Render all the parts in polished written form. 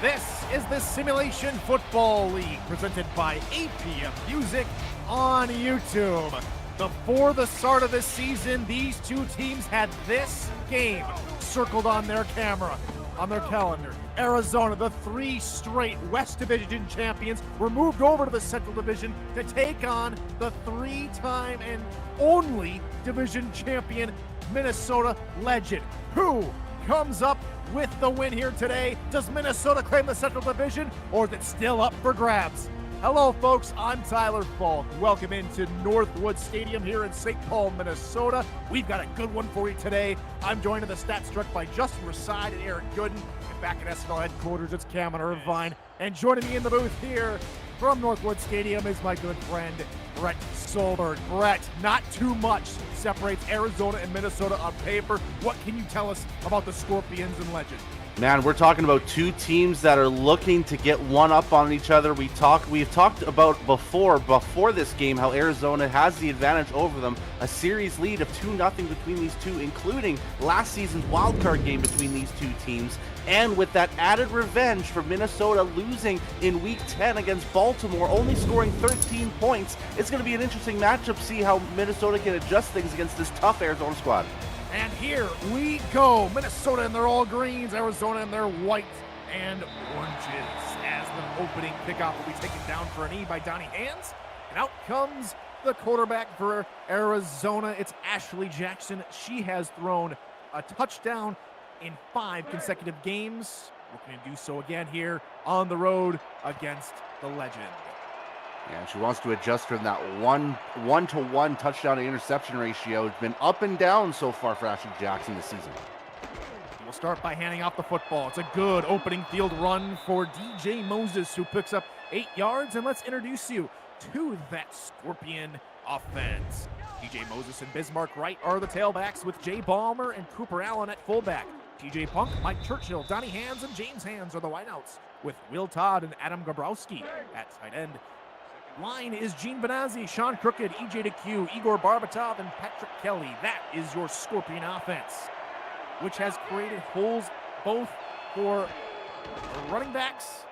This is the Simulation Football League presented by APM Music on YouTube. Before the start of the season, these two teams had this game circled on their camera, on their calendar. Arizona, the 3 straight West Division champions, were moved over to the Central Division to take on the 3-time and only division champion Minnesota Legend. Who comes up with the win here today? Does Minnesota claim the Central Division, or is it still up for grabs? Hello folks, I'm Tyler Falk. Welcome into Northwood Stadium here in St. Paul, Minnesota. We've got a good one for you today. I'm joined in the stats truck by Justin Raside and Eric Gooden. And back at SFL headquarters, it's Cameron Irvine. And joining me in the booth here from Northwood Stadium is my good friend, Brett Solberg. Brett, not too much separates Arizona and Minnesota on paper. What can you tell us about the Scorpions and Legend? Man, we're talking about two teams that are looking to get one up on each other. We've talked about before this game how Arizona has the advantage over them, a series lead of 2-0 between these two, including last season's wildcard game between these two teams. And with that added revenge for Minnesota losing in Week 10 against Baltimore, only scoring 13 points, it's going to be an interesting matchup, see how Minnesota can adjust things against this tough Arizona squad. And here we go. Minnesota in their all greens, Arizona in their white and oranges. As the opening kickoff will be taken down for an E by Donnie Hands. And out comes the quarterback for Arizona. It's Ashley Jackson. She has thrown a touchdown in 5 consecutive games. Looking to do so again here on the road against the Legend. Yeah, she wants to adjust from that one-to-one touchdown to interception ratio. It's been up and down so far for Ashley Jackson this season. We'll start by handing off the football. It's a good opening field run for DJ Moses, who picks up 8 yards. And let's introduce you to that Scorpion offense. DJ Moses and Bismarck Wright are the tailbacks, with Jay Balmer and Cooper Allen at fullback. TJ Punk, Mike Churchill, Donnie Hands, and James Hands are the wideouts, with Will Todd and Adam Gabrowski at tight end. Line is Gene Benazzi, Sean Crooked, EJ DeQ, Igor Barbatov, and Patrick Kelly. That is your Scorpion offense, which has created holes both for running backs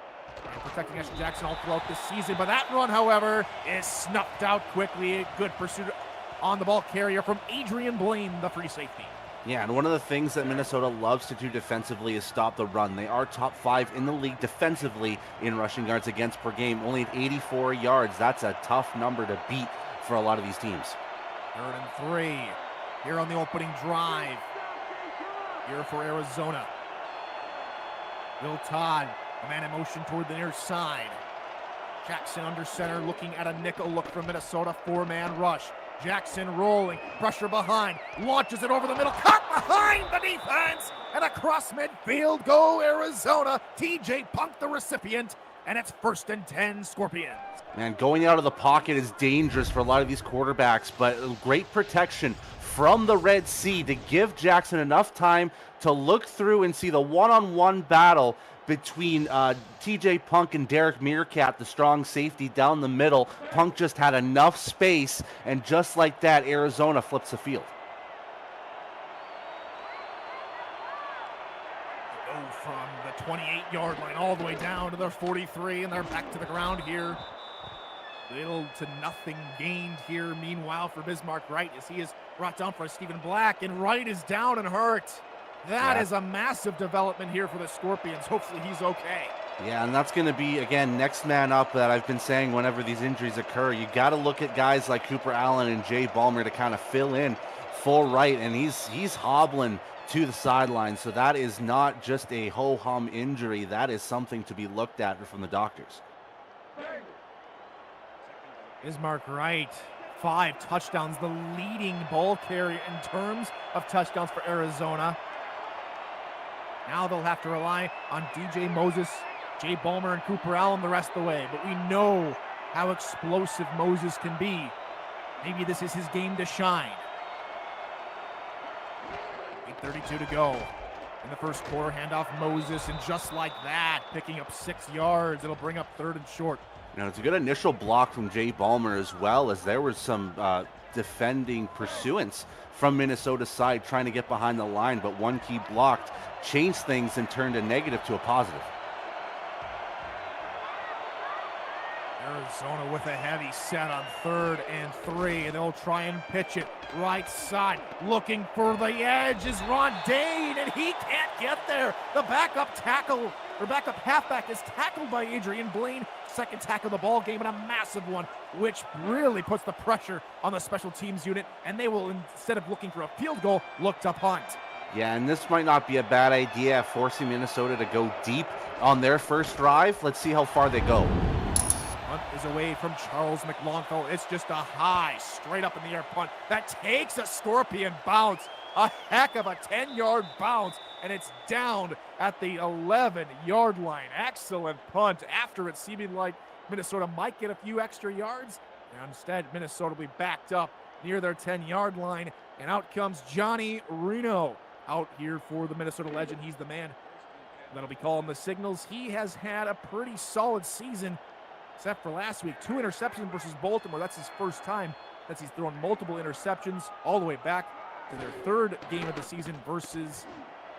and protecting Ashley Jackson all throughout this season. But that run, however, is snuffed out quickly. Good pursuit on the ball carrier from Adrian Blaine, the free safety. Yeah, and one of the things that Minnesota loves to do defensively is stop the run. They are top 5 in the league defensively in rushing yards against per game, only at 84 yards. That's a tough number to beat for a lot of these teams. 3rd and 3 here on the opening drive here for Arizona. Will Todd, a man in motion toward the near side. Jackson under center, looking at a nickel look from Minnesota, 4-man rush. Jackson rolling, pressure behind, launches it over the middle, caught behind the defense, and across midfield, go Arizona. TJ Punk the recipient, and it's 1st and 10 Scorpions. Man, going out of the pocket is dangerous for a lot of these quarterbacks, but great protection from the Red Sea to give Jackson enough time to look through and see the one-on-one battle between TJ Punk and Derek Meerkat, the strong safety down the middle. Punk just had enough space, and just like that, Arizona flips the field. They go from the 28-yard line all the way down to their 43, and they're back to the ground here. Little to nothing gained here, meanwhile, for Bismarck Wright, as he is brought down for Stephen Black, and Wright is down and hurt. That is a massive development here for the Scorpions. Hopefully he's okay. Yeah, and that's going to be, again, next man up that I've been saying whenever these injuries occur. You got to look at guys like Cooper Allen and Jay Balmer to kind of fill in for Wright, and he's hobbling to the sideline. So that is not just a ho-hum injury. That is something to be looked at from the doctors. Bismarck Wright, 5 touchdowns, the leading ball carrier in terms of touchdowns for Arizona. Now they'll have to rely on DJ Moses, Jay Balmer, and Cooper Allen the rest of the way. But we know how explosive Moses can be. Maybe this is his game to shine. 8:32 to go in the first quarter. Handoff Moses, and just like that, picking up 6 yards. It'll bring up 3rd and short. You know, it's a good initial block from Jay Balmer, as well as there was some defending pursuance from Minnesota's side trying to get behind the line, but one key blocked, changed things and turned a negative to a positive. Arizona with a heavy set on 3rd and 3, and they'll try and pitch it right side. Looking for the edge is Ron Dane, and he can't get there. The backup halfback is tackled by Adrian Blaine. Second tackle of the ball game, and a massive one, which really puts the pressure on the special teams unit, and they will, instead of looking for a field goal, look to punt. Yeah, and this might not be a bad idea, forcing Minnesota to go deep on their first drive. Let's see how far they go. Punt is away from Charles McLongfellow. It's just a high, straight up in the air punt that takes a scorpion bounce. A heck of a 10-yard bounce, and it's down at the 11-yard line. Excellent punt after it seeming like Minnesota might get a few extra yards. And instead, Minnesota will be backed up near their 10-yard line, and out comes Johnny Reno out here for the Minnesota Legend. He's the man that'll be calling the signals. He has had a pretty solid season, except for last week. 2 interceptions versus Baltimore. That's his first time that he's thrown multiple interceptions all the way back to their 3rd game of the season versus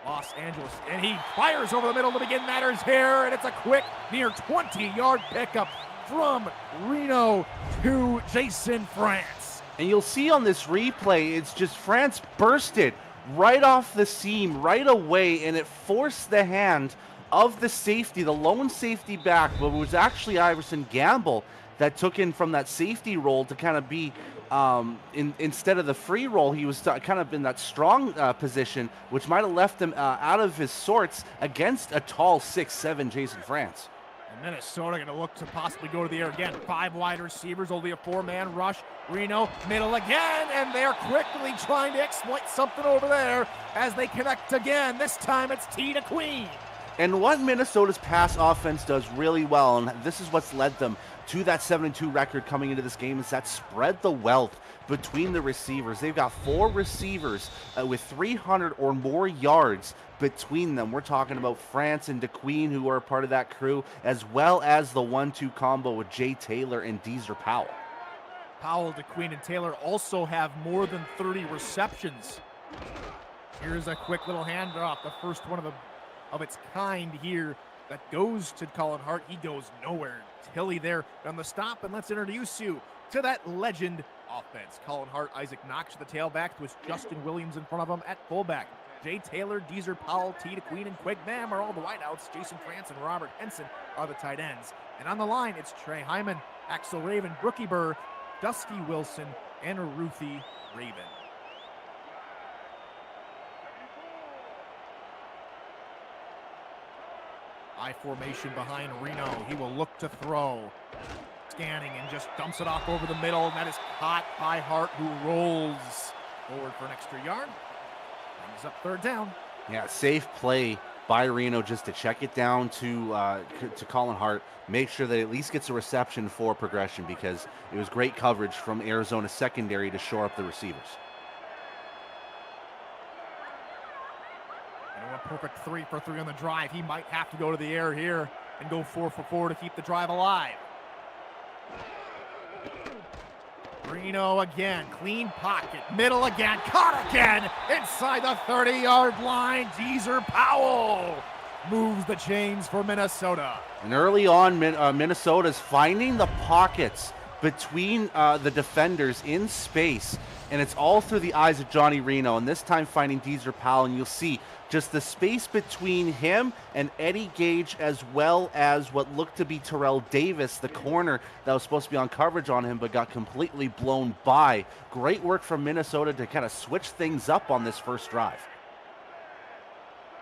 Los Angeles. And he fires over the middle to begin matters here, and it's a quick near 20-yard pickup from Reno to Jason France. And you'll see on this replay, it's just France bursted right off the seam right away, and it forced the hand of the safety, the lone safety back, but it was actually Iverson Gamble that took in from that safety role to kind of be instead of the free roll. He was kind of in that strong position, which might have left him out of his sorts against a tall 6'7" Jason France. And Minnesota going to look to possibly go to the air again. 5 wide receivers, only a 4-man rush. Reno, middle again, and they're quickly trying to exploit something over there as they connect again. This time it's T to Queen. And what Minnesota's pass offense does really well, and this is what's led them to that 7-2 record coming into this game, is that spread the wealth between the receivers. They've got 4 receivers with 300 or more yards between them. We're talking about France and DeQueen, who are a part of that crew, as well as the 1-2 combo with Jay Taylor and Deezer Powell. Powell, DeQueen, and Taylor also have more than 30 receptions. Here's a quick little handoff, the first one of its kind here that goes to Colin Hart. He goes nowhere. Tilly there on the stop, and let's introduce you to that legend offense. Colin Hart, Isaac Knox, the tailback, with Justin Williams in front of him at fullback. Jay Taylor, Deezer Powell, T to Queen, and Quig Bam are all the wideouts. Jason France and Robert Henson are the tight ends. And on the line, it's Trey Hyman, Axel Raven, Brookie Burr, Dusty Wilson, and Ruthie Raven. I formation behind Reno. He will look to throw. Scanning and just dumps it off over the middle, and that is caught by Hart, who rolls forward for an extra yard. Brings up 3rd down. Yeah, safe play by Reno just to check it down to Colin Hart. Make sure that at least gets a reception for progression, because it was great coverage from Arizona secondary to shore up the receivers. A perfect 3 for 3 on the drive. He might have to go to the air here and go 4 for 4 to keep the drive alive. Reno again, clean pocket, middle again, caught again, inside the 30-yard line. Deezer Powell moves the chains for Minnesota. And early on, Minnesota's finding the pockets between the defenders in space, and it's all through the eyes of Johnny Reno, and this time finding Deezer Powell, and you'll see just the space between him and Eddie Gage, as well as what looked to be Terrell Davis, the corner that was supposed to be on coverage on him but got completely blown by. Great work from Minnesota to kind of switch things up on this first drive.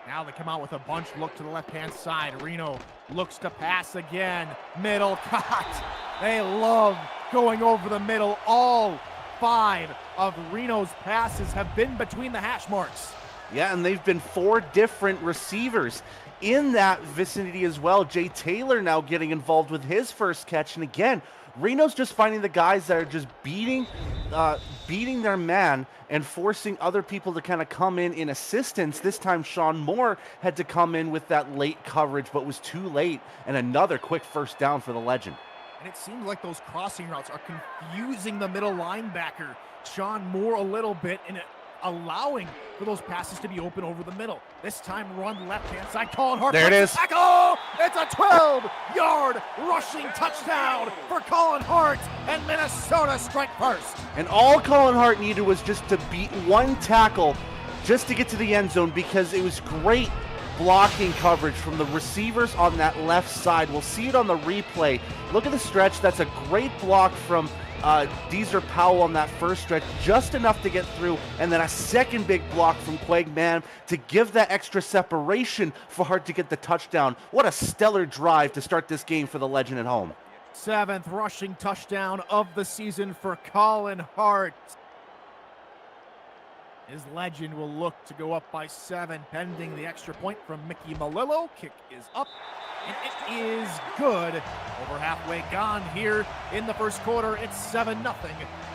Now they come out with a bunch, look to the left-hand side. Reno looks to pass again. Middle cut. They love going over the middle. All 5 of Reno's passes have been between the hash marks. Yeah, and they've been 4 different receivers in that vicinity as well. Jay Taylor now getting involved with his first catch. And again, Reno's just finding the guys that are just beating their man and forcing other people to kind of come in assistance. This time, Sean Moore had to come in with that late coverage, but was too late. And another quick first down for the Legend. And it seems like those crossing routes are confusing the middle linebacker, Sean Moore, a little bit, and it allowing for those passes to be open over the middle. This time run left-hand side. Colin Hart. There it is. Tackle! It's a 12-yard rushing touchdown for Colin Hart, and Minnesota strike first. And all Colin Hart needed was just to beat one tackle just to get to the end zone, because it was great blocking coverage from the receivers on that left side. We'll see it on the replay. Look at the stretch. That's a great block from Deezer Powell on that first stretch, just enough to get through, and then a second big block from Quag Mann to give that extra separation for Hart to get the touchdown. What a stellar drive to start this game for the legend at home. 7th rushing touchdown of the season for Colin Hart. His legend will look to go up by 7, pending the extra point from Mickey Malillo. Kick is up, and it is good. Over halfway gone here in the first quarter. It's 7-0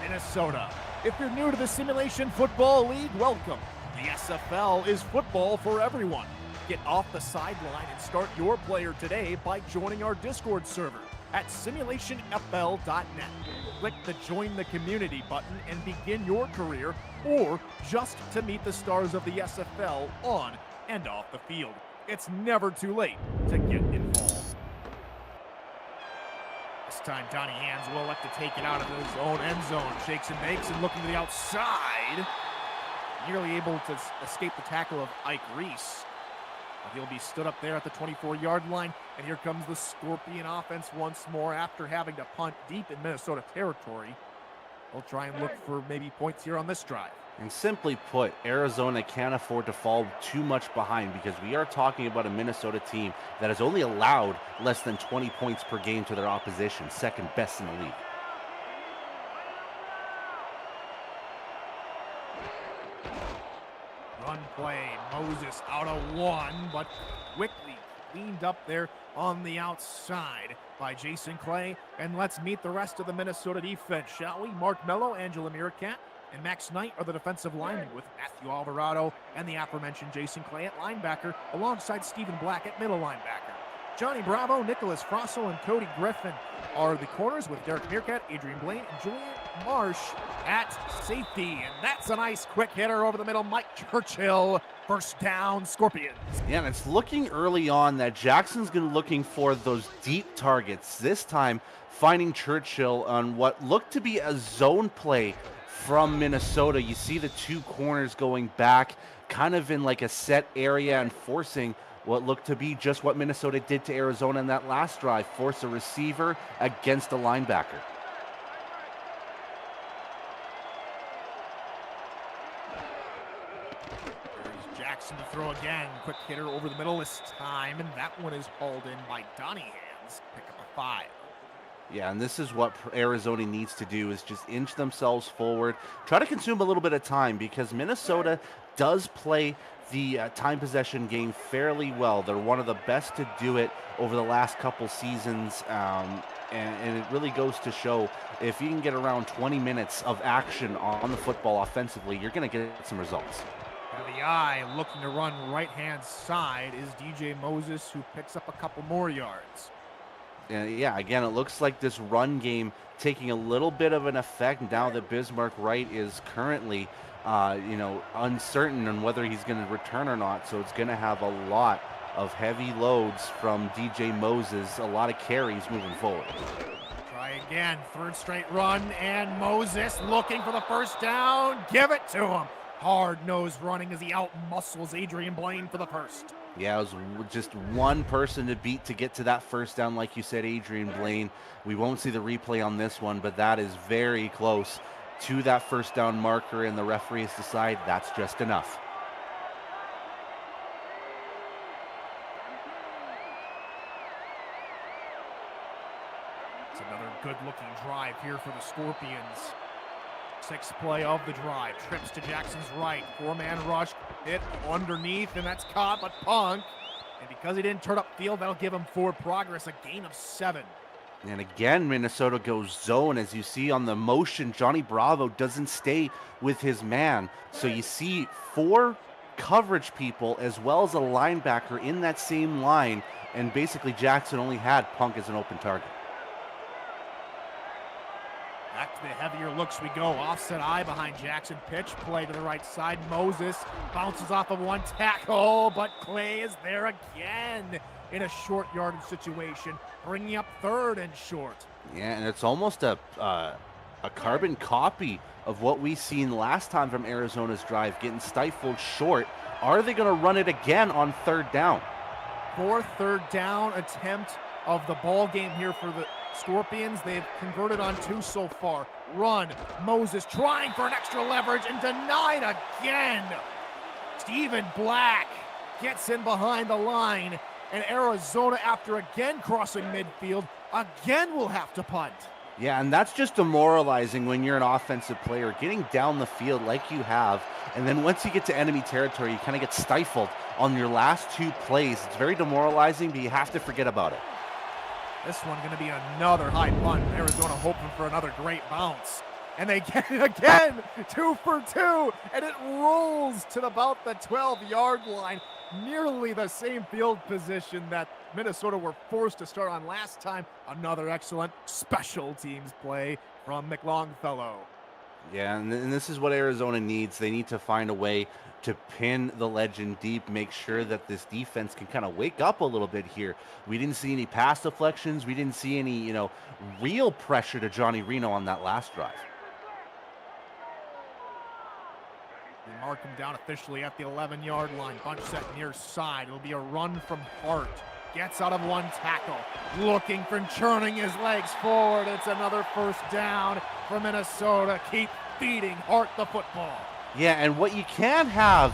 Minnesota. If you're new to the Simulation Football League, welcome. The SFL is football for everyone. Get off the sideline and start your player today by joining our Discord server at simulationfl.net. Click the Join the Community button and begin your career, or just to meet the stars of the SFL on and off the field. It's never too late to get involved. This time, Donnie Hands will elect to take it out of his own end zone. Shakes and bakes and looking to the outside. Nearly able to escape the tackle of Ike Reese. He'll be stood up there at the 24-yard line, and here comes the Scorpion offense once more after having to punt deep in Minnesota territory. They'll try and look for maybe points here on this drive. And simply put, Arizona can't afford to fall too much behind, because we are talking about a Minnesota team that has only allowed less than 20 points per game to their opposition, second best in the league. Run play, Moses out of 1, but quickly cleaned up there on the outside by Jason Clay. And let's meet the rest of the Minnesota defense, shall we? Mark Mello, Angela Miracat, and Max Knight are the defensive linemen, with Matthew Alvarado and the aforementioned Jason Clay at linebacker, alongside Stephen Black at middle linebacker. Johnny Bravo, Nicholas Frossel, and Cody Griffin are the corners, with Derek Meerkat, Adrian Blaine, and Julian Marsh at safety. And that's a nice quick hitter over the middle. Mike Churchill, first down, Scorpions. Yeah, and it's looking early on that Jackson's going to be looking for those deep targets. This time, finding Churchill on what looked to be a zone play from Minnesota. You see the two corners going back, kind of in like a set area, and forcing what looked to be just what Minnesota did to Arizona in that last drive, force a receiver against a linebacker. There's Jackson to throw again. Quick hitter over the middle this time, and that one is hauled in by Donnie Hands. Pick up a 5. Yeah, and this is what Arizona needs to do, is just inch themselves forward, try to consume a little bit of time, because Minnesota does play the time possession game fairly well. They're one of the best to do it over the last couple seasons, and it really goes to show, if you can get around 20 minutes of action on the football offensively, you're going to get some results. To the eye, looking to run right-hand side is DJ Moses, who picks up a couple more yards. And yeah, again, it looks like this run game taking a little bit of an effect now that Bismarck Wright is currently uncertain on whether he's going to return or not. So it's going to have a lot of heavy loads from DJ Moses, a lot of carries moving forward. Try again, third straight run, and Moses looking for the first down. Give it to him. Hard-nosed running as he out-muscles Adrian Blaine for the first. Yeah, it was just one person to beat to get to that first down, like you said, Adrian Blaine. We won't see the replay on this one, but that is very close to that first down marker, and the referees decide that's just enough. It's another good-looking drive here for the Scorpions. 6th play of the drive. Trips to Jackson's right. 4-man rush. Hit underneath, and that's caught, but Punk. And because he didn't turn up field, that'll give him forward progress, a gain of 7. And again, Minnesota goes zone. As you see on the motion, Johnny Bravo doesn't stay with his man. So you see 4 coverage people as well as a linebacker in that same line. And basically Jackson only had Punk as an open target. Back The heavier looks we go. Offset eye behind Jackson. Pitch play to the right side. Moses bounces off of one tackle, but Clay is there again in a short yardage situation, bringing up 3rd and short. Yeah, and it's almost a carbon copy of what we seen last time from Arizona's drive, getting stifled short. Are they going to run it again on 3rd down? 4th 3rd down attempt of the ball game here for the Scorpions. They've converted on 2 so far. Run. Moses trying for an extra leverage and denied again. Stephen Black gets in behind the line, and Arizona, after again crossing midfield, again will have to punt. Yeah, and that's just demoralizing when you're an offensive player, getting down the field like you have, and then once you get to enemy territory, you kind of get stifled on your last 2 plays. It's very demoralizing, but you have to forget about it. This one going to be another high punt. Arizona hoping for another great bounce. And they get it again, 2 for 2, and it rolls to about the 12-yard line. Nearly the same field position that Minnesota were forced to start on last time. Another excellent special teams play from McLongfellow. Yeah, and this is what Arizona needs. They need to find a way to pin the legend deep, make sure that this defense can kind of wake up a little bit here. We didn't see any pass deflections. We didn't see any, real pressure to Johnny Reno on that last drive. They mark him down officially at the 11-yard line. Bunch set near side. It'll be a run from Hart. Gets out of one tackle. Looking for churning his legs forward. It's another 1st down for Minnesota. Keep feeding Hart the football. Yeah, and what you can have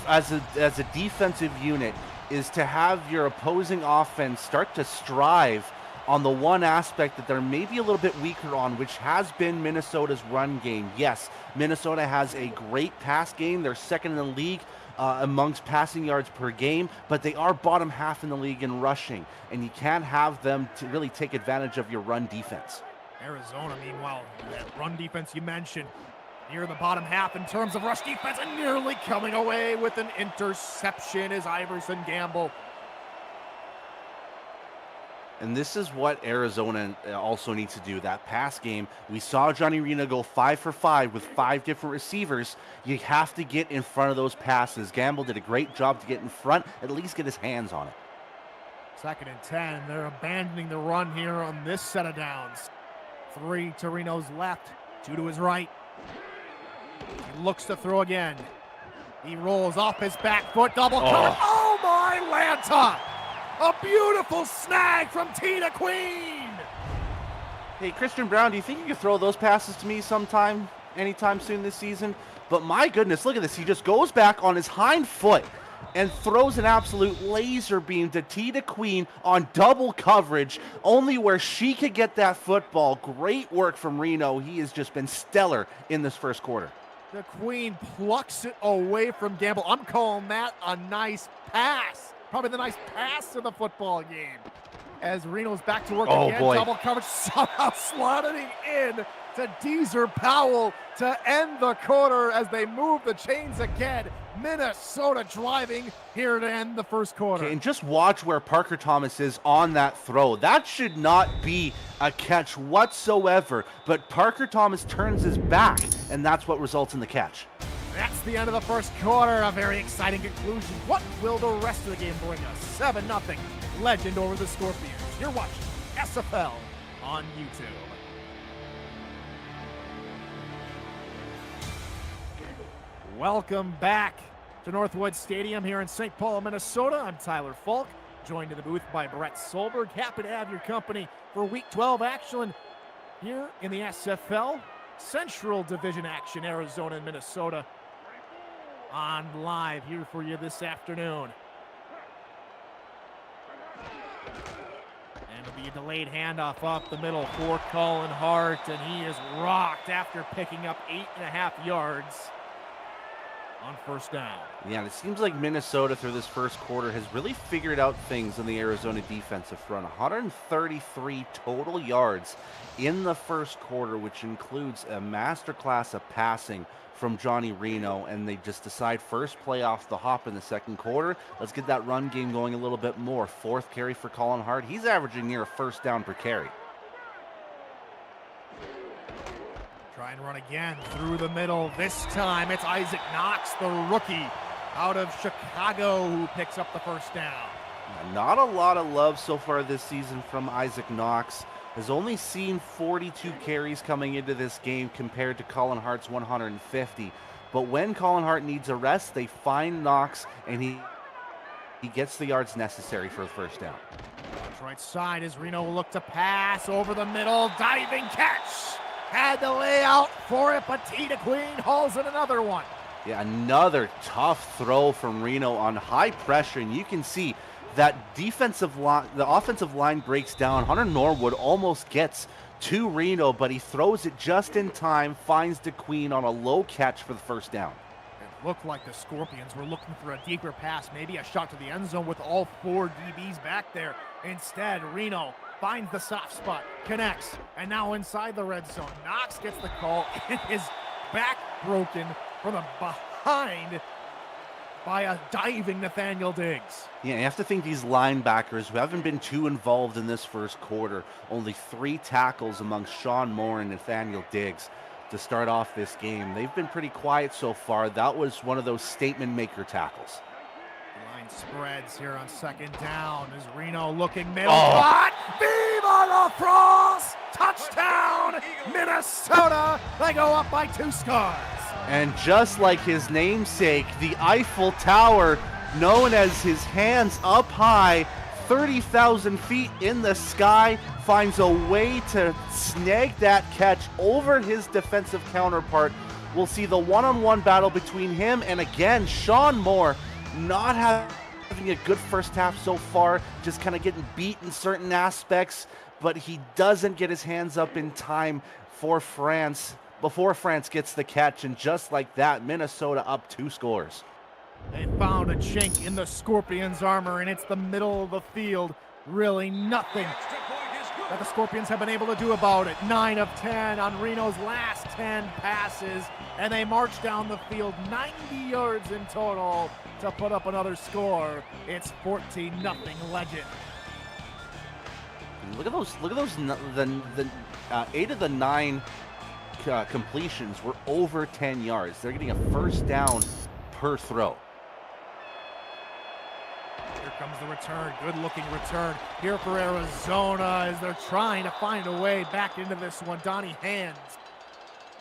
as a defensive unit is to have your opposing offense start to strive on the one aspect that they're maybe a little bit weaker on, which has been Minnesota's run game. Yes, Minnesota has a great pass game. They're 2nd in the league amongst passing yards per game, but they are bottom half in the league in rushing, and you can't have them to really take advantage of your run defense. Arizona, meanwhile, that run defense you mentioned, near the bottom half in terms of rush defense, and nearly coming away with an interception is Iverson Gamble. And this is what Arizona also needs to do, that pass game. We saw Johnny Reno go 5 for 5 with 5 different receivers. You have to get in front of those passes. Gamble did a great job to get in front, at least get his hands on it. 2nd and 10. They're abandoning the run here on this set of downs. 3 to Reno's left, 2 to his right. He looks to throw again. He rolls off his back foot, double cover. Oh my Lanta! A beautiful snag from Tina Queen! Hey, Christian Brown, do you think you could throw those passes to me anytime soon this season? But my goodness, look at this. He just goes back on his hind foot and throws an absolute laser beam to Tina Queen on double coverage, only where she could get that football. Great work from Reno. He has just been stellar in this 1st quarter. The Queen plucks it away from Gamble. I'm calling that a nice pass. Probably the nice pass of the football game. As Reno's back to work again. Boy. Double coverage somehow slotting in to Deezer Powell to end the quarter as they move the chains again. Minnesota driving here to end the 1st quarter. Okay, and just watch where Parker Thomas is on that throw. That should not be a catch whatsoever, but Parker Thomas turns his back, and that's what results in the catch. That's the end of the 1st quarter. A very exciting conclusion. What will the rest of the game bring us? 7-0. Legend over the Scorpions. You're watching SFL on YouTube. Welcome back to Northwood Stadium here in St. Paul, Minnesota. I'm Tyler Falk, joined in the booth by Brett Solberg. Happy to have your company for Week 12 action here in the SFL. Central Division action, Arizona and Minnesota on live here for you this afternoon. And it'll be a delayed handoff up the middle for Colin Hart, and he is rocked after picking up 8.5 yards on 1st down. Yeah, and it seems like Minnesota through this 1st quarter has really figured out things on the Arizona defensive front. 133 total yards in the 1st quarter, which includes a masterclass of passing from Johnny Reno, and they just decide first play off the hop in the 2nd quarter. Let's get that run game going a little bit more. 4th carry for Colin Hart. He's averaging near a 1st down per carry. Try and run again through the middle. This time it's Isaac Knox, the rookie out of Chicago, who picks up the first down. Not a lot of love so far this season from Isaac Knox. Has only seen 42 carries coming into this game compared to Colin Hart's 150. But when Colin Hart needs a rest, they find Knox, and he gets the yards necessary for the first down. Right side as Reno will look to pass over the middle. Diving catch. Had to lay out for it, but T to Queen hauls in another one. Yeah, another tough throw from Reno on high pressure, and you can see that defensive line, the offensive line breaks down. Hunter Norwood almost gets to Reno, but he throws it just in time, finds DeQueen on a low catch for the first down. It looked like the Scorpions were looking for a deeper pass, maybe a shot to the end zone with all 4 DBs back there. Instead, Reno finds the soft spot, connects, and now inside the red zone. Knox gets the call, and his back broken from the behind by a diving Nathaniel Diggs. Yeah, you have to think these linebackers who haven't been too involved in this first quarter, only 3 tackles among Sean Moore and Nathaniel Diggs to start off this game. They've been pretty quiet so far. That was one of those statement maker tackles. The line spreads here on second down as Reno looking middle spot. Viva la France! Touchdown, Minnesota! They go up by 2 scores. And just like his namesake, the Eiffel Tower, known as his hands up high, 30,000 feet in the sky, finds a way to snag that catch over his defensive counterpart. We'll see the one-on-one battle between him and, again, Sean Moore, not having a good first half so far, just kind of getting beat in certain aspects, but he doesn't get his hands up in time for France before France gets the catch, and just like that, Minnesota up 2 scores. They found a chink in the Scorpions' armor, and it's the middle of the field. Really nothing that the Scorpions have been able to do about it. 9 of 10 on Reno's last 10 passes, and they march down the field 90 yards in total to put up another score. It's 14-0 Legend. Look at those! The 8 of the 9 completions were over 10 yards. They're getting a first down per throw. Here comes the return. Good-looking return here for Arizona as they're trying to find a way back into this one. Donnie Hands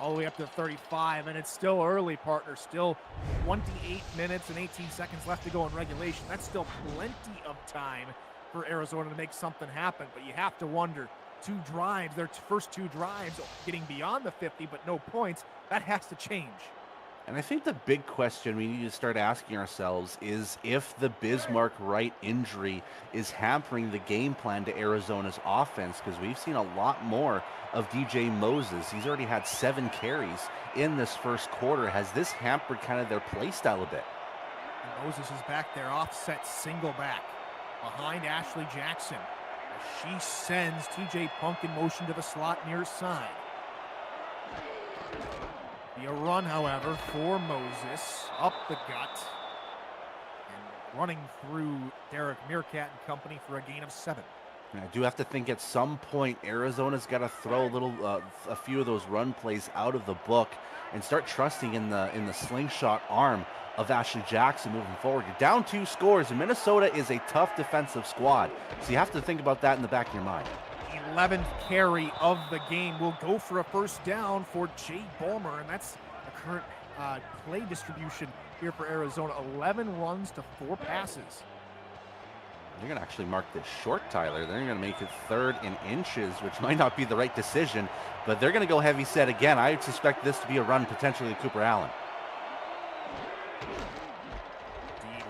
all the way up to 35, and it's still early, partner. Still 28 minutes and 18 seconds left to go in regulation. That's still plenty of time for Arizona to make something happen, but you have to wonder, 2 drives, their first 2 drives getting beyond the 50, but no points. That has to change. And I think the big question we need to start asking ourselves is if the Bismarck Wright injury is hampering the game plan to Arizona's offense, because we've seen a lot more of DJ Moses. He's already had 7 carries in this first quarter. Has this hampered kind of their play style a bit? And Moses is back there, offset single back behind Ashley Jackson. She sends TJ Punk in motion to the slot near side. Be a run, however, for Moses up the gut and running through Derek Meerkat and company for a gain of 7. And I do have to think at some point Arizona's got to throw a few of those run plays out of the book and start trusting in the slingshot arm of Ashley Jackson moving forward. You're down 2 scores, and Minnesota is a tough defensive squad, so you have to think about that in the back of your mind. 11th carry of the game will go for a first down for Jay Ballmer, and that's the current play distribution here for Arizona. 11 runs to 4 passes. They're going to actually mark this short, Tyler. They're going to make it 3rd and inches, which might not be the right decision, but they're going to go heavy set again. I suspect this to be a run potentially to Cooper Allen.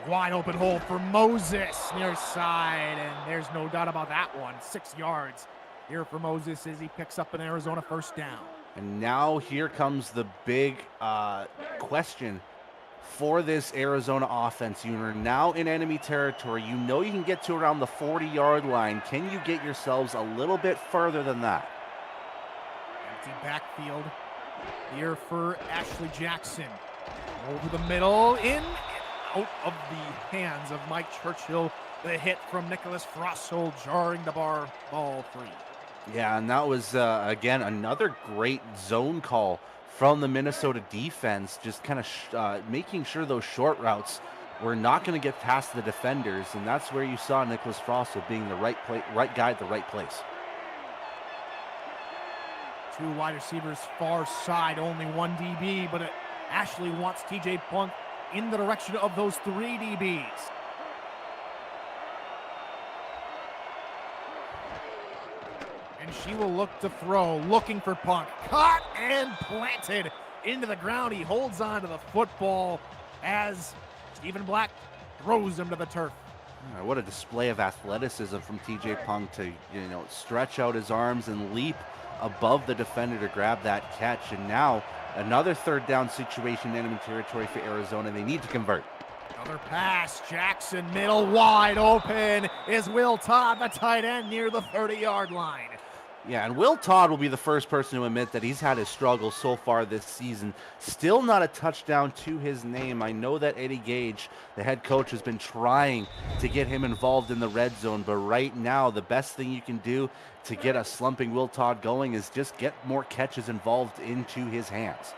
Wide open hole for Moses near side, and there's no doubt about that one. 6 yards here for Moses as he picks up an Arizona first down. And now here comes the big question for this Arizona offense. You're now in enemy territory. You know you can get to around the 40-yard line. Can you get yourselves a little bit further than that? Empty backfield here for Ashley Jackson. Over the middle, in and out of the hands of Mike Churchill. The hit from Nicholas Frossel jarring the ball free. Yeah, and that was, again, another great zone call from the Minnesota defense, just kind of making sure those short routes were not going to get past the defenders, and that's where you saw Nicholas Frosso being the right guy at the right place. Two wide receivers far side, only one DB, but Ashley wants TJ Plunk in the direction of those three DBs. And she will look to throw, looking for Punk. Caught and planted into the ground. He holds on to the football as Stephen Black throws him to the turf. What a display of athleticism from TJ Punk to, stretch out his arms and leap above the defender to grab that catch. And now another third down situation in enemy territory for Arizona. They need to convert. Another pass, Jackson middle wide open is Will Todd, the tight end near the 30-yard line. Yeah, and Will Todd will be the first person to admit that he's had his struggles so far this season. Still not a touchdown to his name. I know that Eddie Gage, the head coach, has been trying to get him involved in the red zone, but right now the best thing you can do to get a slumping Will Todd going is just get more catches involved into his hands.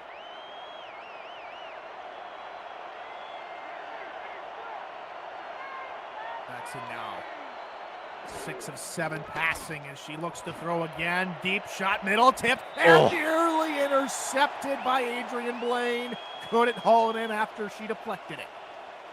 That's it now. 6 of 7 passing as she looks to throw again. Deep shot, middle tip, and nearly intercepted by Adrian Blaine. Couldn't haul it in after she deflected it.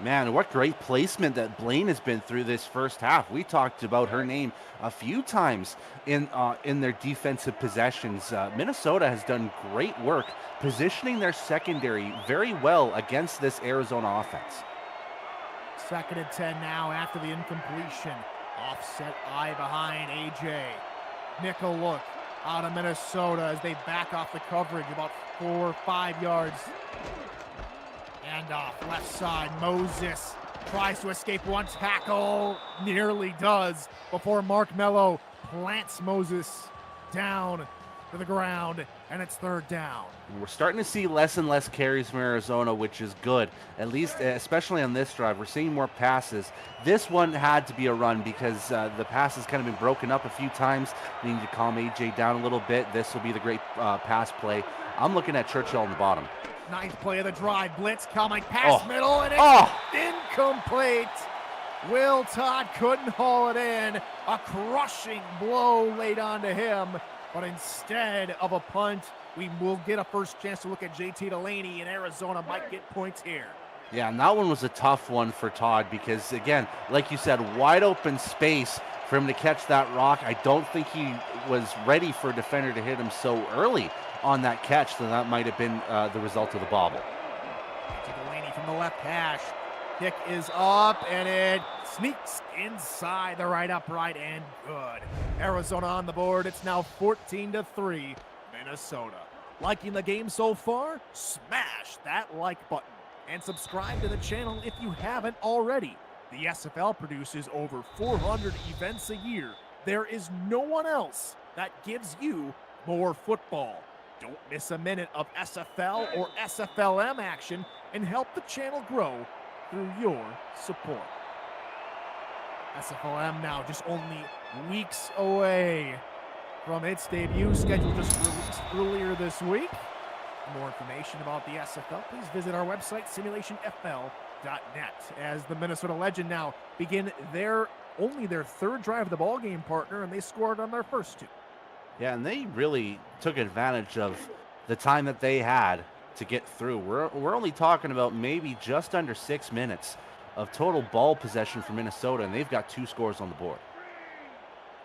Man, what great placement that Blaine has been through this first half. We talked about her name a few times in their defensive possessions. Minnesota has done great work positioning their secondary very well against this Arizona offense. 2nd and 10 now after the incompletion. Offset eye behind AJ. Nickel look out of Minnesota as they back off the coverage about 4 or 5 yards. And off left side, Moses tries to escape one tackle, nearly does, before Mark Mello plants Moses down to the ground, and it's 3rd down. We're starting to see less and less carries from Arizona, which is good. At least, especially on this drive, we're seeing more passes. This one had to be a run because the pass has kind of been broken up a few times. They need to calm AJ down a little bit. This will be the great pass play. I'm looking at Churchill on the bottom. 9th play of the drive, blitz coming past middle, and it's incomplete. Will Todd couldn't haul it in. A crushing blow laid onto him. But instead of a punt, we will get a first chance to look at JT Delaney, and Arizona might get points here. Yeah, and that one was a tough one for Todd because, again, like you said, wide open space for him to catch that rock. I don't think he was ready for a defender to hit him so early on that catch, so that might have been the result of the bobble. JT Delaney from the left hash. Kick is up, and it sneaks inside the right upright, and good. Arizona on the board. It's now 14-3, Minnesota. Liking the game so far? Smash that like button and subscribe to the channel if you haven't already. The SFL produces over 400 events a year. There is no one else that gives you more football. Don't miss a minute of SFL or SFLM action and help the channel grow through your support. SFLM now just only weeks away from its debut, scheduled just released earlier this week. For more information about the SFL, please visit our website, simulationfl.net, as the Minnesota Legend now begin only their 3rd drive of the ballgame, partner, and they scored on their first 2. Yeah, and they really took advantage of the time that they had to get through. We're only talking about maybe just under 6 minutes of total ball possession for Minnesota, and they've got 2 scores on the board.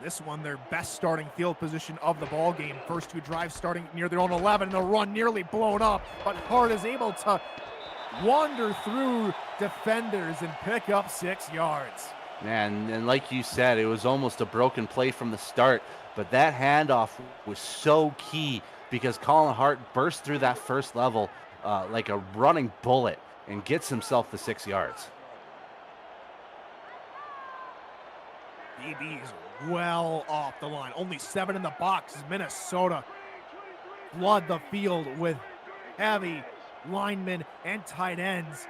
This one, their best starting field position of the ball game. First 2 drives starting near their own 11, and the run nearly blown up, but Hart is able to wander through defenders and pick up 6 yards. Man, and like you said, it was almost a broken play from the start, but that handoff was so key because Colin Hart burst through that first level like a running bullet and gets himself the 6 yards. DB's well off the line. Only 7 in the box as Minnesota flood the field with heavy linemen and tight ends.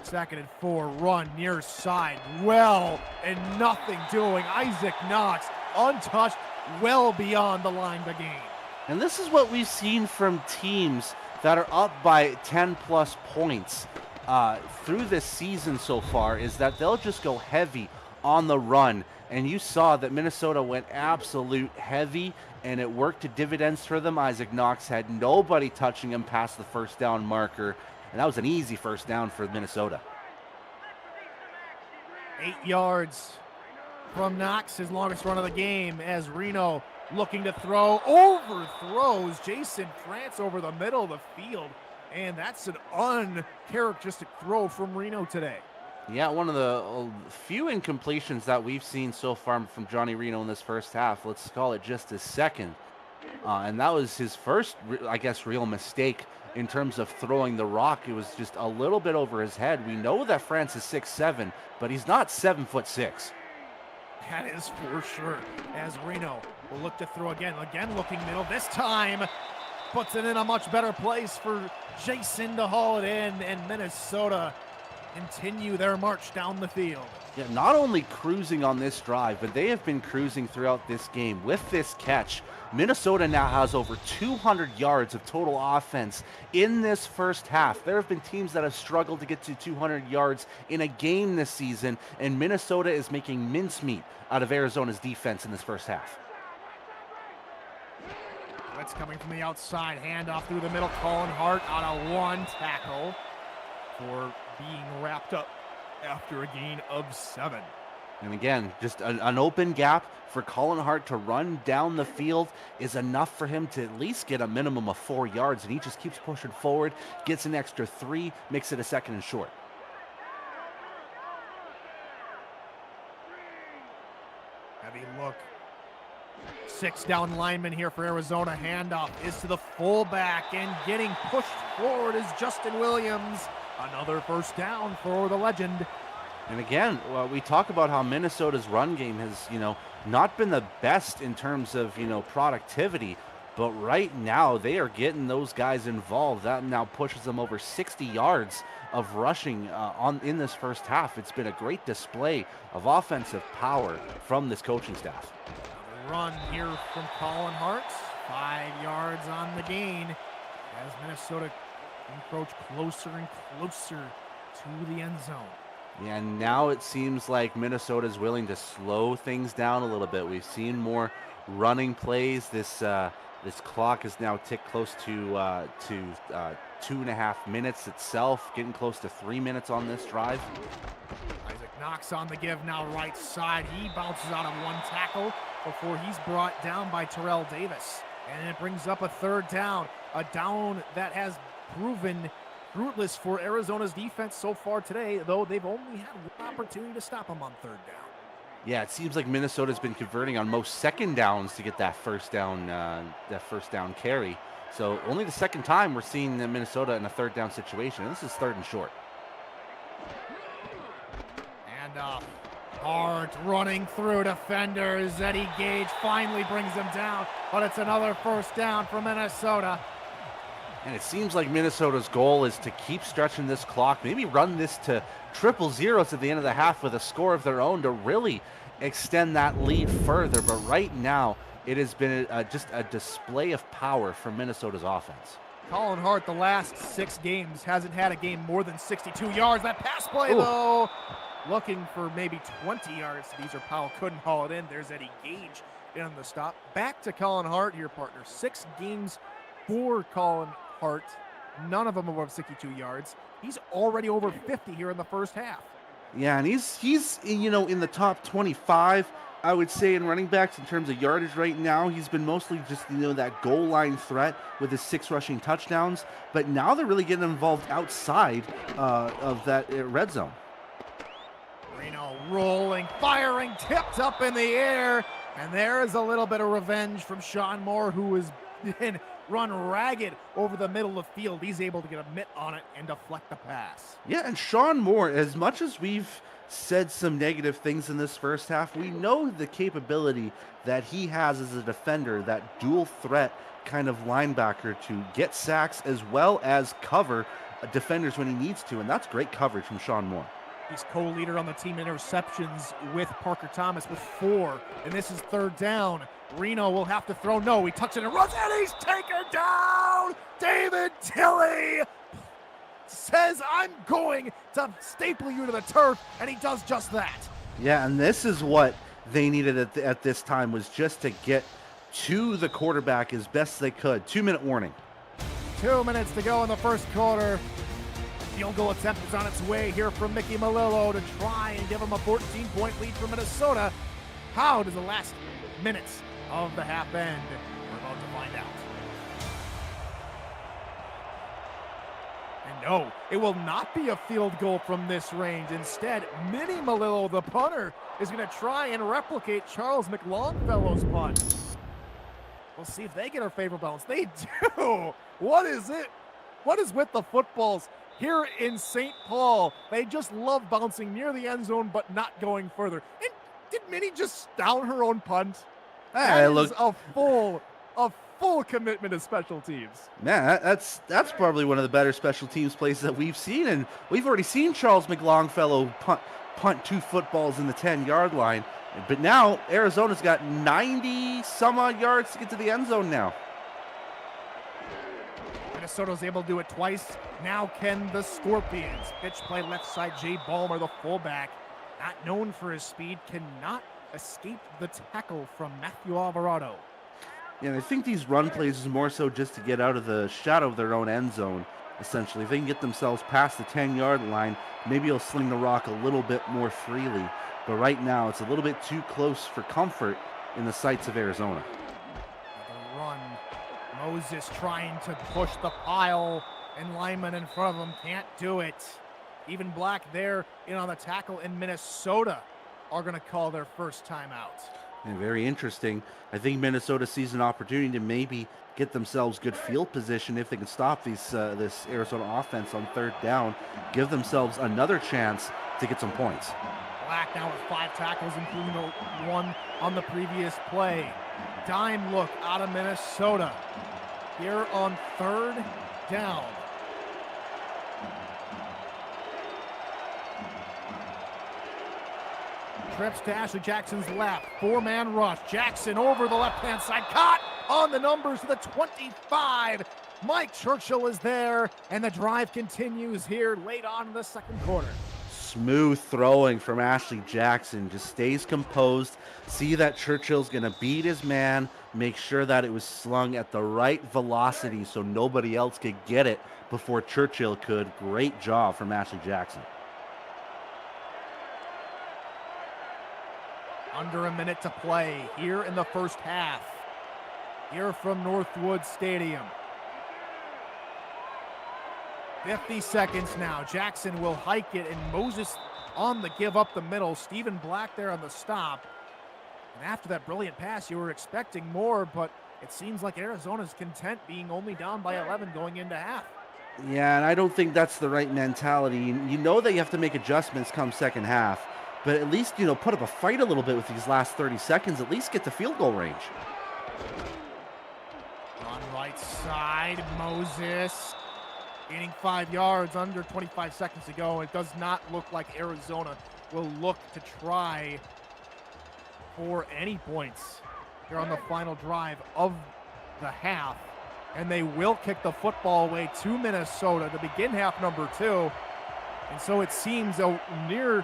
2nd and 4, run near side, well, and nothing doing. Isaac Knox, untouched, well beyond the line to gain. And this is what we've seen from teams that are up by 10 plus points through this season so far, is that they'll just go heavy on the run. And you saw that Minnesota went absolute heavy, and it worked to dividends for them. Isaac Knox had nobody touching him past the first down marker, and that was an easy first down for Minnesota. 8 yards from Knox, his longest run of the game, as Reno looking to throw, overthrows Jason France over the middle of the field, and that's an uncharacteristic throw from Reno today. Yeah, one of the few incompletions that we've seen so far from Johnny Reno in this first half. Let's call it just his second. And that was his first, I guess, real mistake in terms of throwing the rock. It was just a little bit over his head. We know that France is 6'7", but he's not 7'6". That is for sure. As Reno will look to throw again looking middle. This time puts it in a much better place for Jason to haul it in, and Minnesota continue their march down the field. Yeah, not only cruising on this drive, but they have been cruising throughout this game. With this catch, Minnesota now has over 200 yards of total offense in this first half. There have been teams that have struggled to get to 200 yards in a game this season, and Minnesota is making mincemeat out of Arizona's defense in this first half. Blitz coming from the outside, handoff through the middle. Colin Hart on a 1 tackle for being wrapped up after a gain of 7. And again, just an open gap for Colin Hart to run down the field is enough for him to at least get a minimum of 4 yards, and he just keeps pushing forward, gets an extra 3, makes it a 2nd and short. Heavy look. 6 down linemen here for Arizona. Handoff is to the fullback, and getting pushed forward is Justin Williams. Another first down for the legend. And again, we talk about how Minnesota's run game has, not been the best in terms of, productivity. But right now, they are getting those guys involved. That now pushes them over 60 yards of rushing in this first half. It's been a great display of offensive power from this coaching staff. Another run here from Colin Hart. 5 yards on the gain as Minnesota encroach closer and closer to the end zone. Yeah, now it seems like Minnesota is willing to slow things down a little bit. We've seen more running plays. This clock is now ticked close to 2.5 minutes itself, getting close to 3 minutes on this drive. Isaac Knox on the give now, right side. He bounces out of 1 tackle before he's brought down by Terrell Davis. And it brings up a 3rd down, a down that has proven fruitless for Arizona's defense so far today, though they've only had 1 opportunity to stop them on 3rd down. Yeah, it seems like Minnesota's been converting on most 2nd downs to get that first down carry. So only the 2nd time we're seeing Minnesota in a 3rd down situation, and this is 3rd and short. And Hart running through defenders. Eddie Gage finally brings him down, but it's another first down for Minnesota. And it seems like Minnesota's goal is to keep stretching this clock, maybe run this to 0-0s at the end of the half with a score of their own to really extend that lead further. But right now, it has been just a display of power from Minnesota's offense. Colin Hart, the last 6 games, hasn't had a game more than 62 yards. That pass play, Ooh. though, looking for maybe 20 yards. These are Powell couldn't haul it in. There's Eddie Gage in on the stop. Back to Colin Hart here, partner. 6 games for Colin Hart, none of them above 62 yards. He's already over 50 here in the first half. Yeah, and he's in the top 25, I would say, in running backs in terms of yardage right now. He's been mostly just that goal line threat with his 6 rushing touchdowns, but now they're really getting involved outside of that red zone. Reno rolling, firing, tipped up in the air, and there is a little bit of revenge from Sean Moore, who has been run ragged over the middle of the field. He's able to get a mitt on it and deflect the pass. Yeah, and Sean Moore, as much as we've said some negative things in this first half, we know the capability that he has as a defender, that dual threat kind of linebacker to get sacks as well as cover defenders when he needs to, and that's great coverage from Sean Moore. He's co-leader on the team interceptions with Parker Thomas with 4, and this is 3rd down. Reno will have to throw. No, he tucks it and runs, and he's taken down! David Tilley says, I'm going to staple you to the turf, and he does just that. Yeah, and this is what they needed at this time, was just to get to the quarterback as best they could. 2-minute warning. 2 minutes to go in the first quarter. Field goal attempt is on its way here from Mickey Malillo to try and give him a 14-point lead for Minnesota. How does the last minutes of the half end? We're about to find out. And no, it will not be a field goal from this range. Instead, Minnie Malillo, the punter, is going to try and replicate Charles McLongfellow's punt. We'll see if they get our favorite bounce. They do! What is it? What is with the footballs here in St. Paul? They just love bouncing near the end zone but not going further. And did Minnie just down her own punt? That is a full commitment to special teams. Man, that's probably one of the better special teams plays that we've seen, and we've already seen Charles McLongfellow punt 2 footballs in the 10-yard line. But now Arizona's got 90 some odd yards to get to the end zone now. Minnesota's able to do it twice. Now can the Scorpions. Pitch play left side. Jay Ballmer, the fullback, not known for his speed, cannot escape the tackle from Matthew Alvarado. Yeah, and I think these run plays is more so just to get out of the shadow of their own end zone, essentially. If they can get themselves past the 10-yard line, maybe he'll sling the rock a little bit more freely. But right now, it's a little bit too close for comfort in the sights of Arizona. The run. Moses trying to push the pile, and lineman in front of him can't do it. Even Black there in on the tackle, in Minnesota are going to call their first timeout. And very interesting. I think Minnesota sees an opportunity to maybe get themselves good field position if they can stop this Arizona offense on 3rd down, give themselves another chance to get some points. Black now with 5 tackles, including the one on the previous play. Dime look out of Minnesota here on 3rd down. Trips to Ashley Jackson's left. 4-man rush. Jackson over the left-hand side. Caught on the numbers to the 25. Mike Churchill is there, and the drive continues here late on in the second quarter. Smooth throwing from Ashley Jackson. Just stays composed. See that Churchill's going to beat his man. Make sure that it was slung at the right velocity so nobody else could get it before Churchill could. Great job from Ashley Jackson. Under a minute to play here in the first half. Here from Northwood Stadium. 50 seconds now. Jackson will hike it, and Moses on the give up the middle. Stephen Black there on the stop. And after that brilliant pass, you were expecting more, but it seems like Arizona's content being only down by 11 going into half. Yeah, and I don't think that's the right mentality. You know that you have to make adjustments come second half, but at least, put up a fight a little bit with these last 30 seconds, at least get to field goal range. On right side, Moses gaining 5 yards, under 25 seconds to go. It does not look like Arizona will look to try for any points here on the final drive of the half. And they will kick the football away to Minnesota to begin half number 2. And so it seems near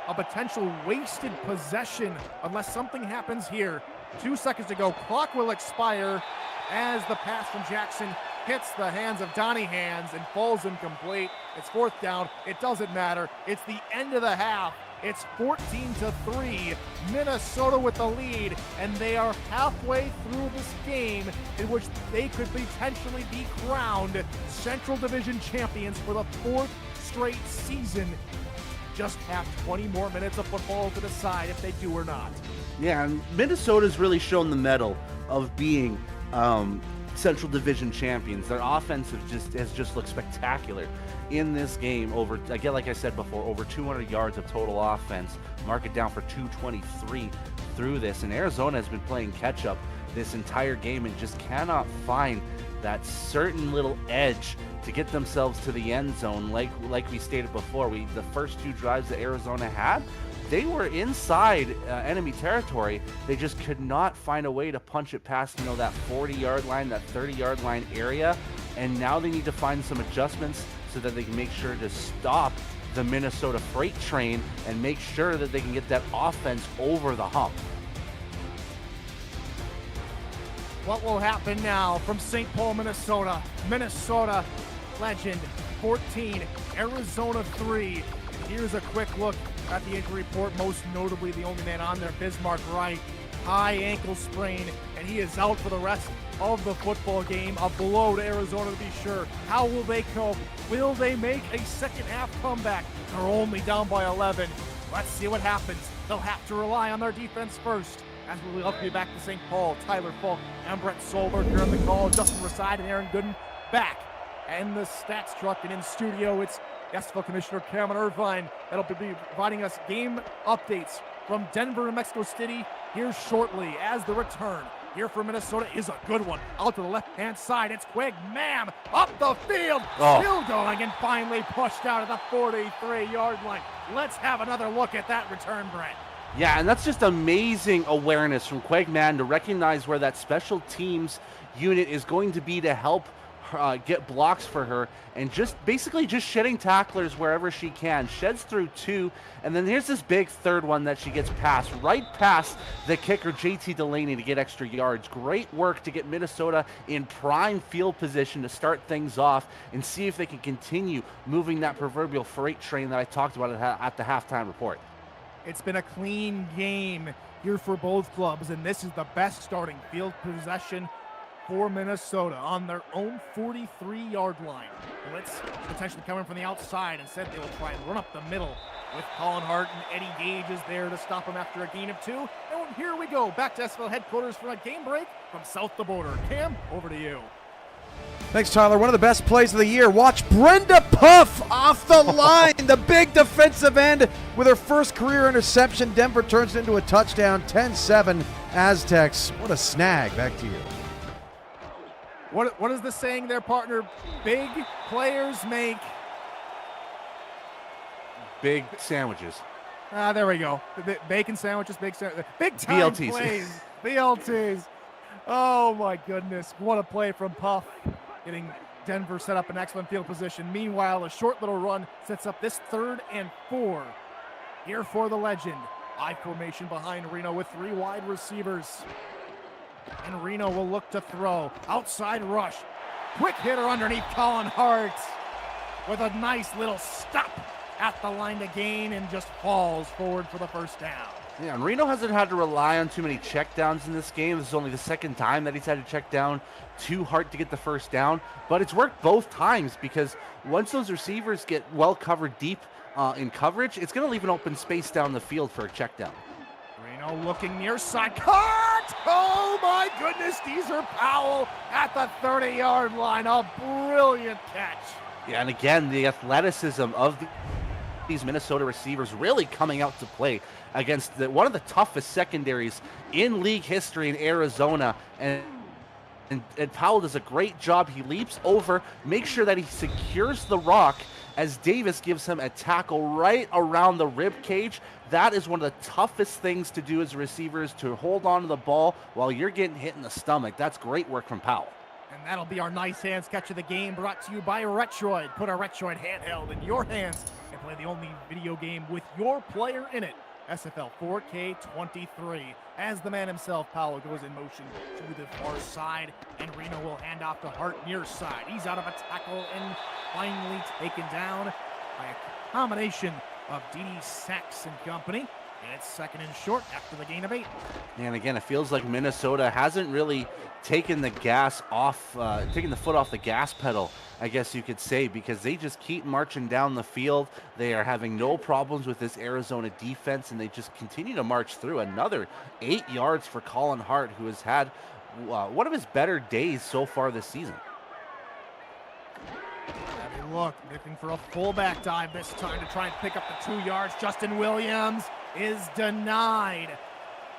a potential wasted possession unless something happens here. 2 seconds to go. Clock will expire as the pass from Jackson hits the hands of Donnie Hands and falls incomplete. It's 4th down. It doesn't matter. It's the end of the half. It's 14-3. Minnesota with the lead, and they are halfway through this game in which they could potentially be crowned Central Division champions for the 4th straight season. Just have 20 more minutes of football to decide if they do or not. Yeah, and Minnesota's really shown the mettle of being Central Division champions. Their offense has just looked spectacular in this game. Again, like I said before, over 200 yards of total offense. Mark it down for 223 through this. And Arizona has been playing catch up this entire game and just cannot find that certain little edge to get themselves to the end zone. Like we stated before, the first 2 drives that Arizona had, they were inside enemy territory. They just could not find a way to punch it past, that 40-yard line, that 30-yard line area. And now they need to find some adjustments so that they can make sure to stop the Minnesota freight train and make sure that they can get that offense over the hump. What will happen now from St. Paul, Minnesota? Minnesota Legend 14, Arizona 3. Here's a quick look at the injury report. Most notably, the only man on there, Bismarck Wright, high ankle sprain, and he is out for the rest of the football game. A blow to Arizona, to be sure. How will they cope? Will they make a second half comeback? They're only down by 11. Let's see what happens. They'll have to rely on their defense first. As we welcome you back to St. Paul, Tyler Falk and Brett Solberg here on the call. Justin Raside and Aaron Gooden back. And the stats truck, and in studio, it's SFL Commissioner Cameron Irvine that'll be providing us game updates from Denver and Mexico City here shortly as the return here for Minnesota is a good one. Out to the left-hand side, it's Quig Mam up the field, still going, and finally pushed out at the 43-yard line. Let's have another look at that return, Brett. Yeah, and that's just amazing awareness from Quagman to recognize where that special teams unit is going to be to help get blocks for her, and just basically just shedding tacklers wherever she can. Sheds through 2, and then here's this big third one that she gets right past the kicker JT Delaney to get extra yards. Great work to get Minnesota in prime field position to start things off and see if they can continue moving that proverbial freight train that I talked about at the halftime report. It's been a clean game here for both clubs, and this is the best starting field possession for Minnesota on their own 43-yard line. Blitz potentially coming from the outside. Instead, they will try and run up the middle with Colin Hart, and Eddie Gage is there to stop him after a gain of 2. And here we go, back to SFL headquarters for a game break from south the border. Cam, over to you. Thanks, Tyler. One of the best plays of the year. Watch Brenda Puff off the line. The big defensive end with her first career interception. Denver turns it into a touchdown. 10-7 Aztecs. What a snag. Back to you. What is the saying there, partner? Big players make big sandwiches. There we go. Bacon sandwiches, big time BLTs. plays. BLTs. Oh my goodness. What a play from Puff. Getting Denver set up in excellent field position. Meanwhile, a short little run sets up this 3rd and 4. Here for the Legend. I formation behind Reno with 3 wide receivers. And Reno will look to throw. Outside rush. Quick hitter underneath Colin Hart with a nice little stop at the line to gain and just falls forward for the first down. Yeah, and Reno hasn't had to rely on too many checkdowns in this game. This is only the 2nd time that he's had to check down too hard to get the first down. But it's worked both times, because once those receivers get well covered deep in coverage, it's going to leave an open space down the field for a check down. Reno looking near side. Caught! Oh my goodness, Deezer Powell at the 30-yard line. A brilliant catch. Yeah, and again, the athleticism of these Minnesota receivers really coming out to play against one of the toughest secondaries in league history in Arizona. And Powell does a great job. He leaps over, makes sure that he secures the rock as Davis gives him a tackle right around the rib cage. That is one of the toughest things to do as receivers, to hold on to the ball while you're getting hit in the stomach. That's great work from Powell. And that'll be our Nice Hands catch of the game, brought to you by Retroid. Put a Retroid handheld in your hands and play the only video game with your player in it. SFL 4K23. As the man himself, Powell goes in motion to the far side, and Reno will hand off to Hart near side. He's out of a tackle and finally taken down by a combination of D.D. Sachs and company. And it's 2nd and short after the gain of 8. And again, it feels like Minnesota hasn't really taken the foot off the gas pedal, I guess you could say, because they just keep marching down the field. They are having no problems with this Arizona defense, and they just continue to march through. Another 8 yards for Colin Hart, who has had one of his better days so far this season. Look, looking for a fullback dive this time to try and pick up the 2 yards. Justin Williams is denied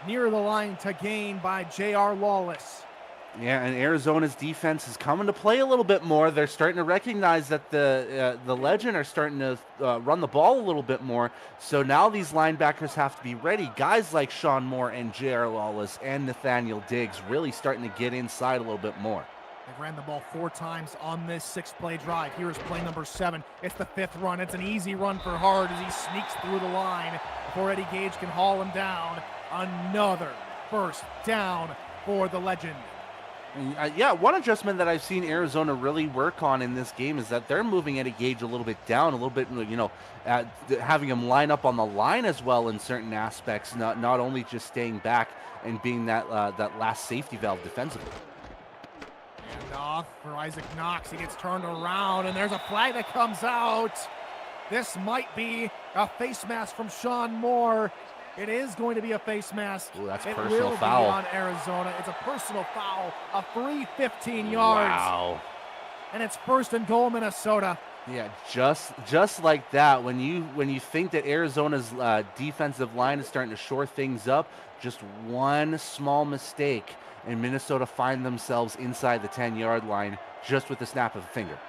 near the line to gain by J.R. Lawless. Yeah, and Arizona's defense is coming to play a little bit more. They're starting to recognize that the Legend are starting to run the ball a little bit more. So now these linebackers have to be ready. Guys like Sean Moore and J.R. Lawless and Nathaniel Diggs really starting to get inside a little bit more. They ran the ball 4 times on this 6-play drive. Here is play number 7. It's the 5th run. It's an easy run for Hart as he sneaks through the line before Eddie Gage can haul him down. Another first down for the Legend. Yeah, one adjustment that I've seen Arizona really work on in this game is that they're moving Eddie Gage a little bit down, a little bit, having him line up on the line as well in certain aspects, not only just staying back and being that last safety valve defensively. And off for Isaac Knox. He gets turned around, and there's a flag that comes out. This might be a face mask from Sean Moore. It is going to be a face mask. Ooh, that's it personal will foul. Be on Arizona. It's a personal foul of 3:15 yards. Wow. And it's 1st and goal, Minnesota. Yeah, just like that. When you think that Arizona's defensive line is starting to shore things up, just one small mistake, and Minnesota find themselves inside the 10-yard line just with the snap of a finger.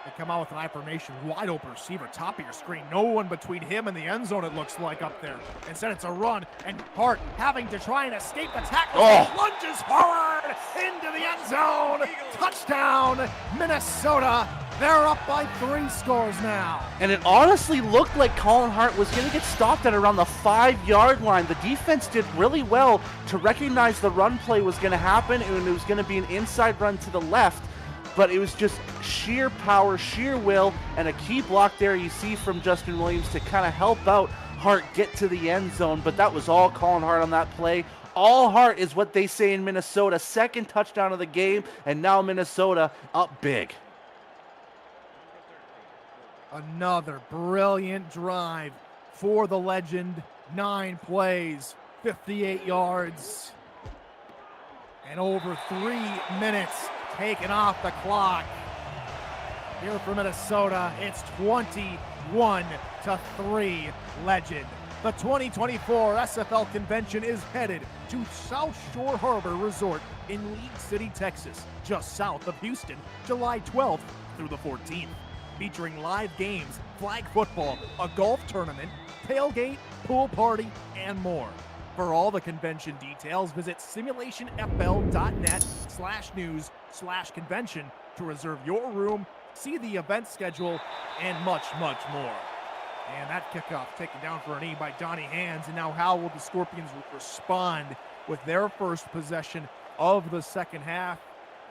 They come out with an I formation, wide open receiver, top of your screen. No one between him and the end zone, it looks like, up there. Instead, it's a run, and Hart having to try and escape the tackle. Oh. Lunges forward into the end zone. Touchdown, Minnesota. They're up by 3 scores now. And it honestly looked like Colin Hart was going to get stopped at around the 5-yard line. The defense did really well to recognize the run play was going to happen, and it was going to be an inside run to the left. But it was just sheer power, sheer will, and a key block there you see from Justin Williams to kind of help out Hart get to the end zone. But that was all Colin Hart on that play. All Hart is what they say in Minnesota. 2nd touchdown of the game, and now Minnesota up big. Another brilliant drive for the Legend. 9 plays, 58 yards, and over 3 minutes taken off the clock. Here for Minnesota, it's 21-3 Legend. The 2024 SFL convention is headed to South Shore Harbor Resort in League City, Texas, just south of Houston, July 12th through the 14th. Featuring live games, flag football, a golf tournament, tailgate, pool party, and more. For all the convention details, visit simulationfl.net/news/convention to reserve your room, see the event schedule, and much, much more. And that kickoff taken down for a knee by Donnie Hands. And now how will the Scorpions respond with their first possession of the second half?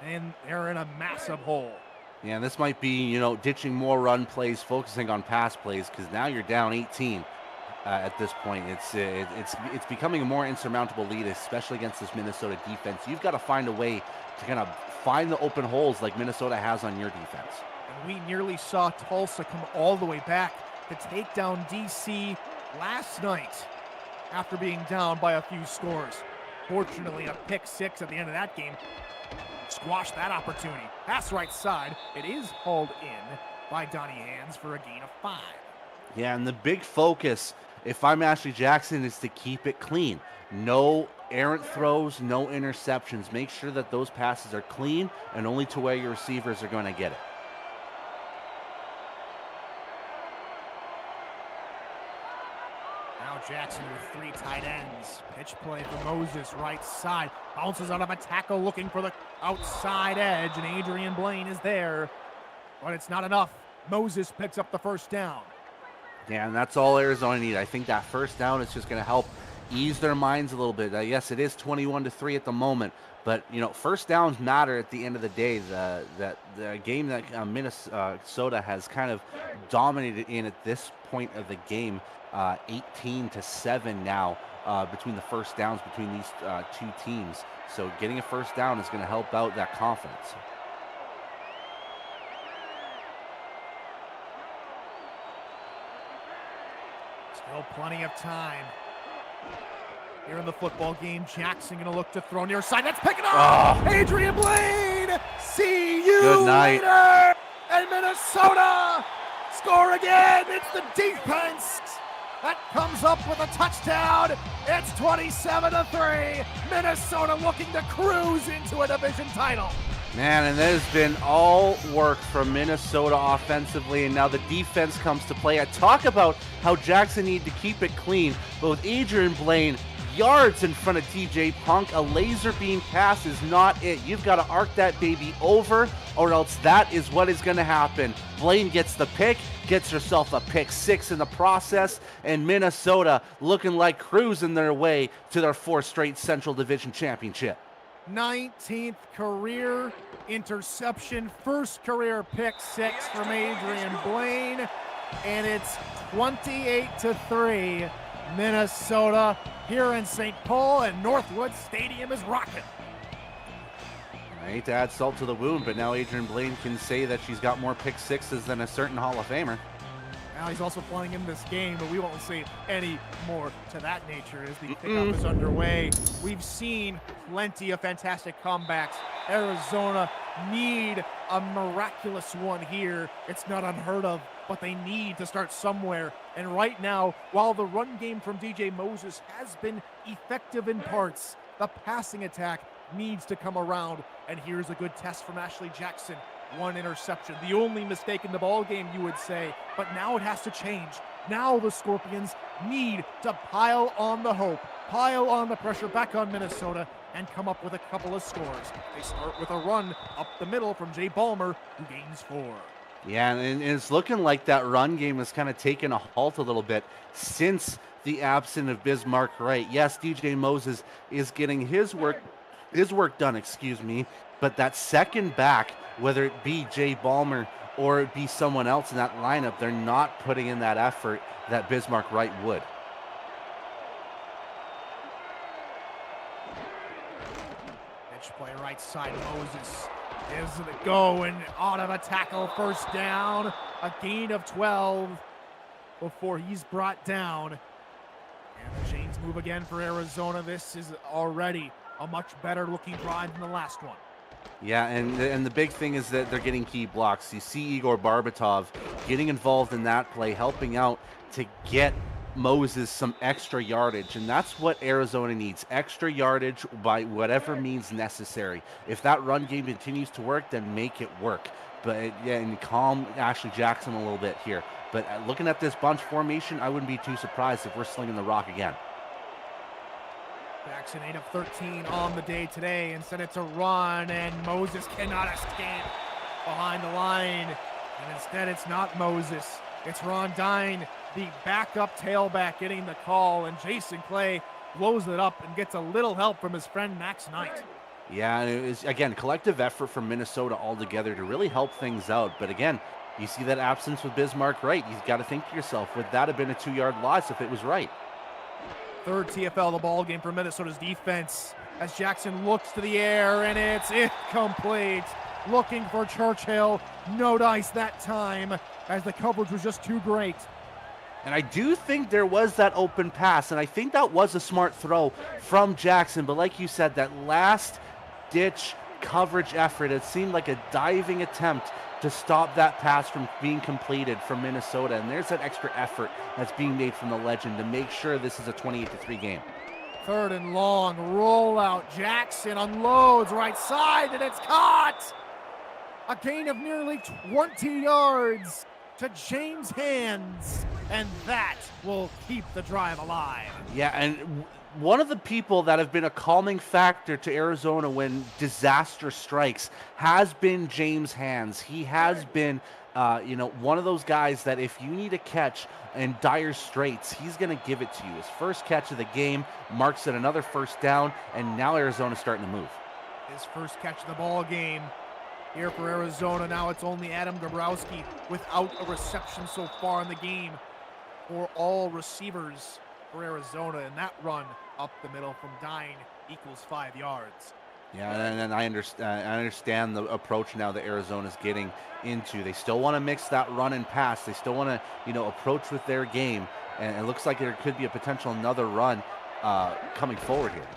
And they're in a massive hole. Yeah, this might be, ditching more run plays, focusing on pass plays, because now you're down 18 at this point. It's becoming a more insurmountable lead, especially against this Minnesota defense. You've got to find a way to kind of find the open holes like Minnesota has on your defense. And we nearly saw Tulsa come all the way back to take down DC last night after being down by a few scores. Fortunately, a pick 6 at the end of that game squashed that opportunity. Pass right side. It is hauled in by Donnie Hands for a gain of 5. Yeah, and the big focus, if I'm Ashley Jackson, is to keep it clean. No errant throws, no interceptions. Make sure that those passes are clean and only to where your receivers are going to get it. Now Jackson with 3 tight ends. Pitch play for Moses, right side. Bounces out of a tackle looking for the outside edge, and Adrian Blaine is there. But it's not enough. Moses picks up the first down. Yeah, and that's all Arizona need. I think that first down is just going to help ease their minds a little bit. Yes, it is 21-3 at the moment, but first downs matter at the end of the day. The game that Minnesota has kind of dominated in at this point of the game, 18-7 now between the first downs between these two teams. So getting a first down is going to help out that confidence. Still plenty of time. Here in the football game, Jackson going to look to throw near side. That's picking up! Oh. Adrian Blaine! See you Good night. later! And Minnesota score again! It's the defense that comes up with a touchdown. It's 27-3. Minnesota looking to cruise into a division title. Man, and there's been all work from Minnesota offensively, and now the defense comes to play. I talk about how Jackson needed to keep it clean, but with Adrian Blaine yards in front of TJ Punk, a laser beam pass is not it. You've got to arc that baby over, or else that is what is going to happen. Blaine gets the pick, gets herself a pick 6 in the process, and Minnesota looking like cruising their way to their 4th straight Central Division championship. 19th career interception, first career pick 6 from Adrian Blaine, and it's 28-3. Minnesota here in St. Paul, and Northwood Stadium is rocking. I hate to add salt to the wound, but now Adrian Blaine can say that she's got more pick 6s than a certain Hall of Famer. Now he's also playing in this game, but we won't see any more to that nature as the pickup is underway. We've seen plenty of fantastic comebacks. Arizona need a miraculous one here. It's not unheard of, but they need to start somewhere. And right now, while the run game from DJ Moses has been effective in parts, the passing attack needs to come around. And here's a good test from Ashley Jackson. 1 interception, the only mistake in the ball game, you would say, but now it has to change. Now the Scorpions need to pile on the hope, pile on the pressure back on Minnesota, and come up with a couple of scores. They start with a run up the middle from Jay Ballmer, who gains 4. Yeah, and it's looking like that run game has kind of taken a halt a little bit since the absence of Bismarck Wright. Yes, DJ Moses is getting his work done, but that second back, whether it be Jay Ballmer or it be someone else in that lineup, they're not putting in that effort that Bismarck Wright would. Pitch play right side, Moses is the go and out of a tackle, first down, a gain of 12 before he's brought down. And the chains move again for Arizona. This is already a much better looking drive than the last one. Yeah, and the big thing is that they're getting key blocks. You see Igor Barbatov getting involved in that play, helping out to get Moses some extra yardage, and that's what Arizona needs, extra yardage by whatever means necessary. If that run game continues to work, then make it work. But yeah, and calm Ashley Jackson a little bit here. But looking at this bunch formation, I wouldn't be too surprised if we're slinging the rock again. Jackson 8 of 13 on the day today. Instead it's a run, and Moses cannot escape behind the line. And instead it's not Moses, it's Ron Dine, the backup tailback, getting the call, and Jason Clay blows it up and gets a little help from his friend Max Knight. Yeah, and it was, again, collective effort from Minnesota altogether to really help things out. But again, you see that absence with Bismarck Wright. You've got to think to yourself, would that have been a 2-yard loss if it was right? Third TFL the ball game for Minnesota's defense as Jackson looks to the air, and it's incomplete. Looking for Churchill, no dice that time as the coverage was just too great. And I do think there was that open pass, and I think that was a smart throw from Jackson. But like you said, that last-ditch coverage effort, it seemed like a diving attempt to stop that pass from being completed from Minnesota. And there's that extra effort that's being made from the legend to make sure this is a 28-3 game. Third and long, rollout. Jackson unloads right side, and it's caught. A gain of nearly 20 yards to James Hands, and that will keep the drive alive. Yeah, and one of the people that have been a calming factor to Arizona when disaster strikes has been James Hands. He has been, one of those guys that if you need a catch in dire straits, he's going to give it to you. His first catch of the game marks it another first down, and now Arizona's starting to move. His first catch of the ball game here for Arizona. Now it's only Adam Gabrowski without a reception so far in the game for all receivers for Arizona, and that run up the middle from Dine equals 5 yards. Yeah, and I understand the approach now that Arizona's getting into. They still want to mix that run and pass. They still want to, approach with their game, and it looks like there could be a potential another run coming forward here.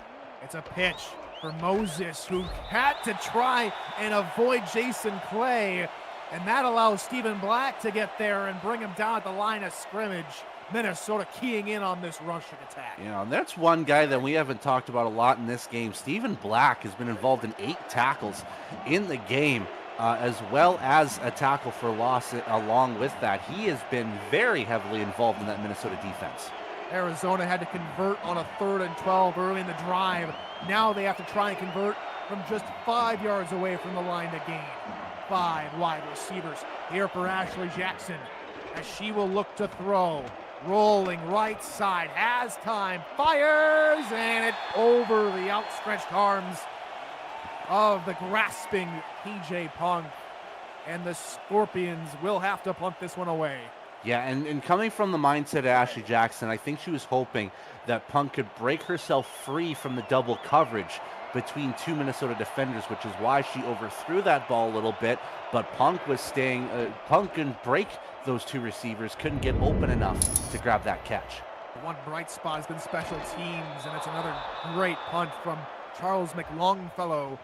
It's a pitch for Moses, who had to try and avoid Jason Clay, and that allows Stephen Black to get there and bring him down at the line of scrimmage. Minnesota keying in on this rushing attack. You know, and that's one guy that we haven't talked about a lot in this game. Stephen Black has been involved in 8 tackles in the game, as well as a tackle for loss along with that. He has been very heavily involved in that Minnesota defense. Arizona had to convert on a 3rd and 12 early in the drive. Now they have to try and convert from just 5 yards away from the line to gain. 5 wide receivers here for Ashley Jackson as she will look to throw. Rolling right side, has time, fires, and it over the outstretched arms of the grasping PJ Punk. And the Scorpions will have to punt this one away. Yeah, and coming from the mindset of Ashley Jackson, I think she was hoping that Punk could break herself free from the double coverage between 2 Minnesota defenders, which is why she overthrew that ball a little bit. But Punk was staying, Punk couldn't break those 2 receivers, couldn't get open enough to grab that catch. One bright spot has been special teams, and it's another great punt from Charles McLongfellow.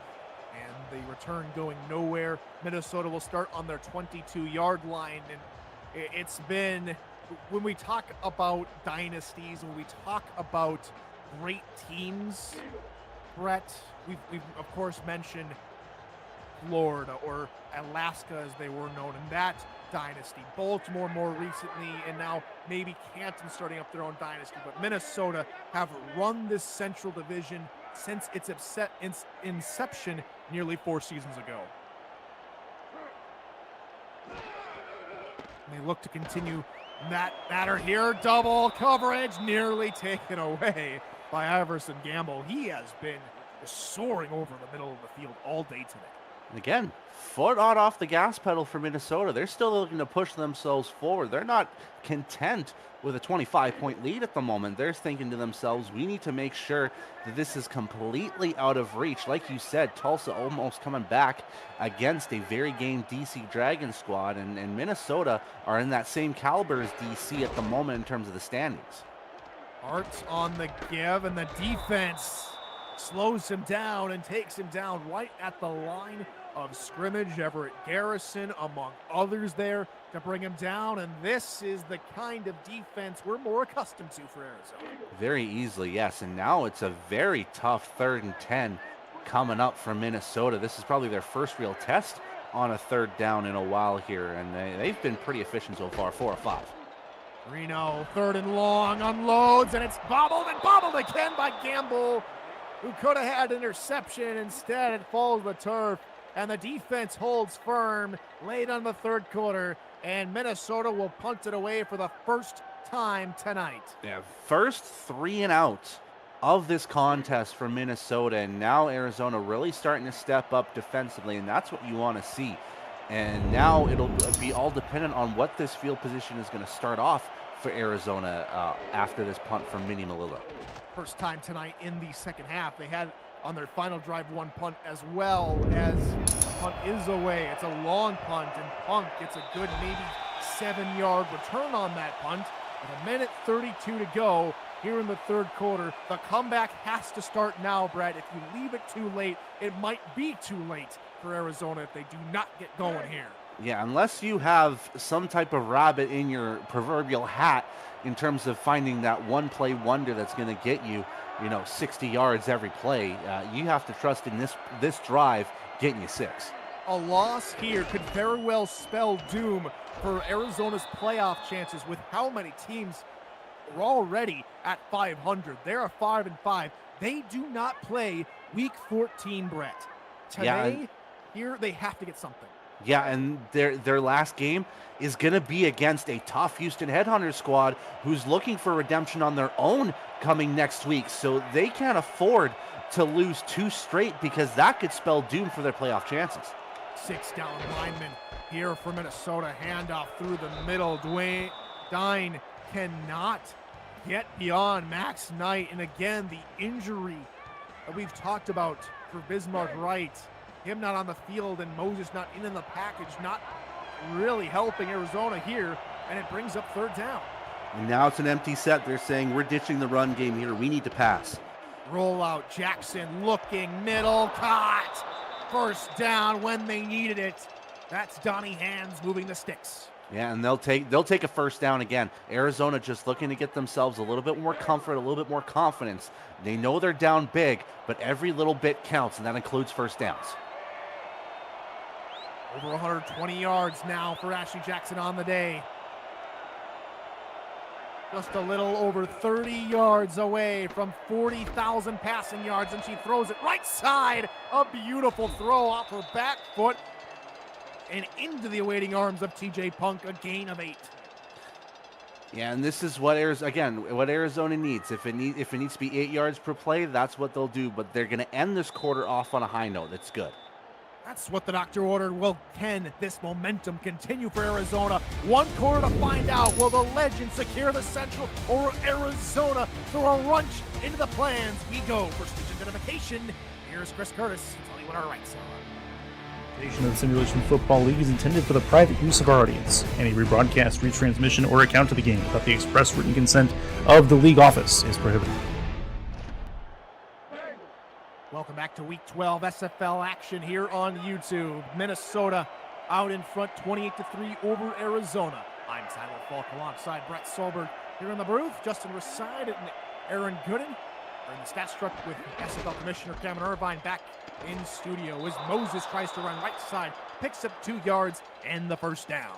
And the return going nowhere. Minnesota will start on their 22-yard line, and it's been, when we talk about dynasties, when we talk about great teams, Brett, we've of course mentioned Florida, or Alaska as they were known in that dynasty, Baltimore more recently, and now maybe Canton starting up their own dynasty. But Minnesota have run this Central Division since its inception nearly 4 seasons ago. And they look to continue that batter here. Double coverage nearly taken away by Iverson Gamble. He has been soaring over the middle of the field all day today. And again, foot off the gas pedal for Minnesota. They're still looking to push themselves forward. They're not content with a 25-point lead at the moment. They're thinking to themselves, we need to make sure that this is completely out of reach. Like you said, Tulsa almost coming back against a very game DC Dragon squad, and Minnesota are in that same caliber as DC at the moment in terms of the standings. Art's on the give, and the defense slows him down and takes him down right at the line of scrimmage. Everett Garrison among others there to bring him down, and this is the kind of defense we're more accustomed to for Arizona. Very easily, yes, and now it's a very tough 3rd and 10 coming up from Minnesota. This is probably their first real test on a 3rd down in a while here, and they've been pretty efficient so far, 4 of 5. Reno, 3rd and long, unloads, and it's bobbled again by Gamble, who could have had an interception. Instead, it falls to the turf, and the defense holds firm late on the 3rd quarter, and Minnesota will punt it away for the first time tonight. Yeah, first 3 and out of this contest for Minnesota, and now Arizona really starting to step up defensively, and that's what you want to see. And now it'll be all dependent on what this field position is going to start off for Arizona after this punt from Minnie Malillo. First time tonight in the second half. They had on their final drive 1 punt, as well as the punt is away. It's a long punt, and Punk gets a good maybe 7-yard return on that punt. With 1:32 to go here in the 3rd quarter. The comeback has to start now, Brett. If you leave it too late, it might be too late for Arizona if they do not get going here. Yeah, unless you have some type of rabbit in your proverbial hat in terms of finding that one-play wonder that's going to get you, 60 yards every play, you have to trust in this drive getting you 6. A loss here could very well spell doom for Arizona's playoff chances, with how many teams are already at 500. They're 5-5. They do not play week 14, Brett. Today, here they have to get something. Yeah, and their last game is going to be against a tough Houston Headhunters squad who's looking for redemption on their own coming next week. So they can't afford to lose 2 straight, because that could spell doom for their playoff chances. 6 down linemen here for Minnesota. Handoff through the middle. Dwayne Dine cannot get beyond Max Knight. And again, the injury that we've talked about for Bismarck Wright, him not on the field and Moses not in the package, not really helping Arizona here, and it brings up 3rd down. And now it's an empty set. They're saying, we're ditching the run game here. We need to pass. Rollout, Jackson looking, middle, caught. 1st down when they needed it. That's Donnie Hands moving the sticks. Yeah, and they'll take a first down again. Arizona just looking to get themselves a little bit more comfort, a little bit more confidence. They know they're down big, but every little bit counts, and that includes first downs. Over 120 yards now for Ashley Jackson on the day. Just a little over 30 yards away from 40,000 passing yards, and she throws it right side. A beautiful throw off her back foot and into the awaiting arms of TJ Punk, a gain of 8. Yeah, and this is what Arizona needs. If it needs to be 8 yards per play, that's what they'll do. But they're going to end this quarter off on a high note. That's good. That's what the doctor ordered. Will can this momentum continue for Arizona? One quarter to find out. Will the legend secure the Central, or Arizona throw a wrench into the plans? We go for speech identification. Here's Chris Curtis to tell you what our rights are. Of the Simulation Football League is intended for the private use of our audience. Any rebroadcast, retransmission, or account of the game without the express written consent of the league office is prohibited. Welcome back to Week 12 SFL action here on YouTube. Minnesota out in front 28-3 over Arizona. I'm Tyler Falk alongside Brett Solberg here in the booth. Justin Reside and Aaron Gooden are in the stat truck with SFL Commissioner Cameron Irvine back in studio as Moses tries to run right side, picks up 2 yards and the first down.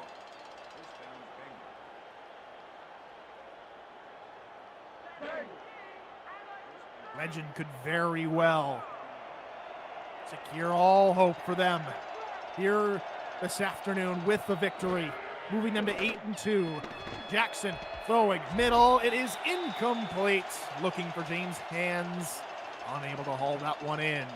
Legend could very well secure all hope for them here this afternoon with the victory, moving them to 8-2. Jackson throwing middle. It is incomplete. Looking for James Hands, unable to haul that one in.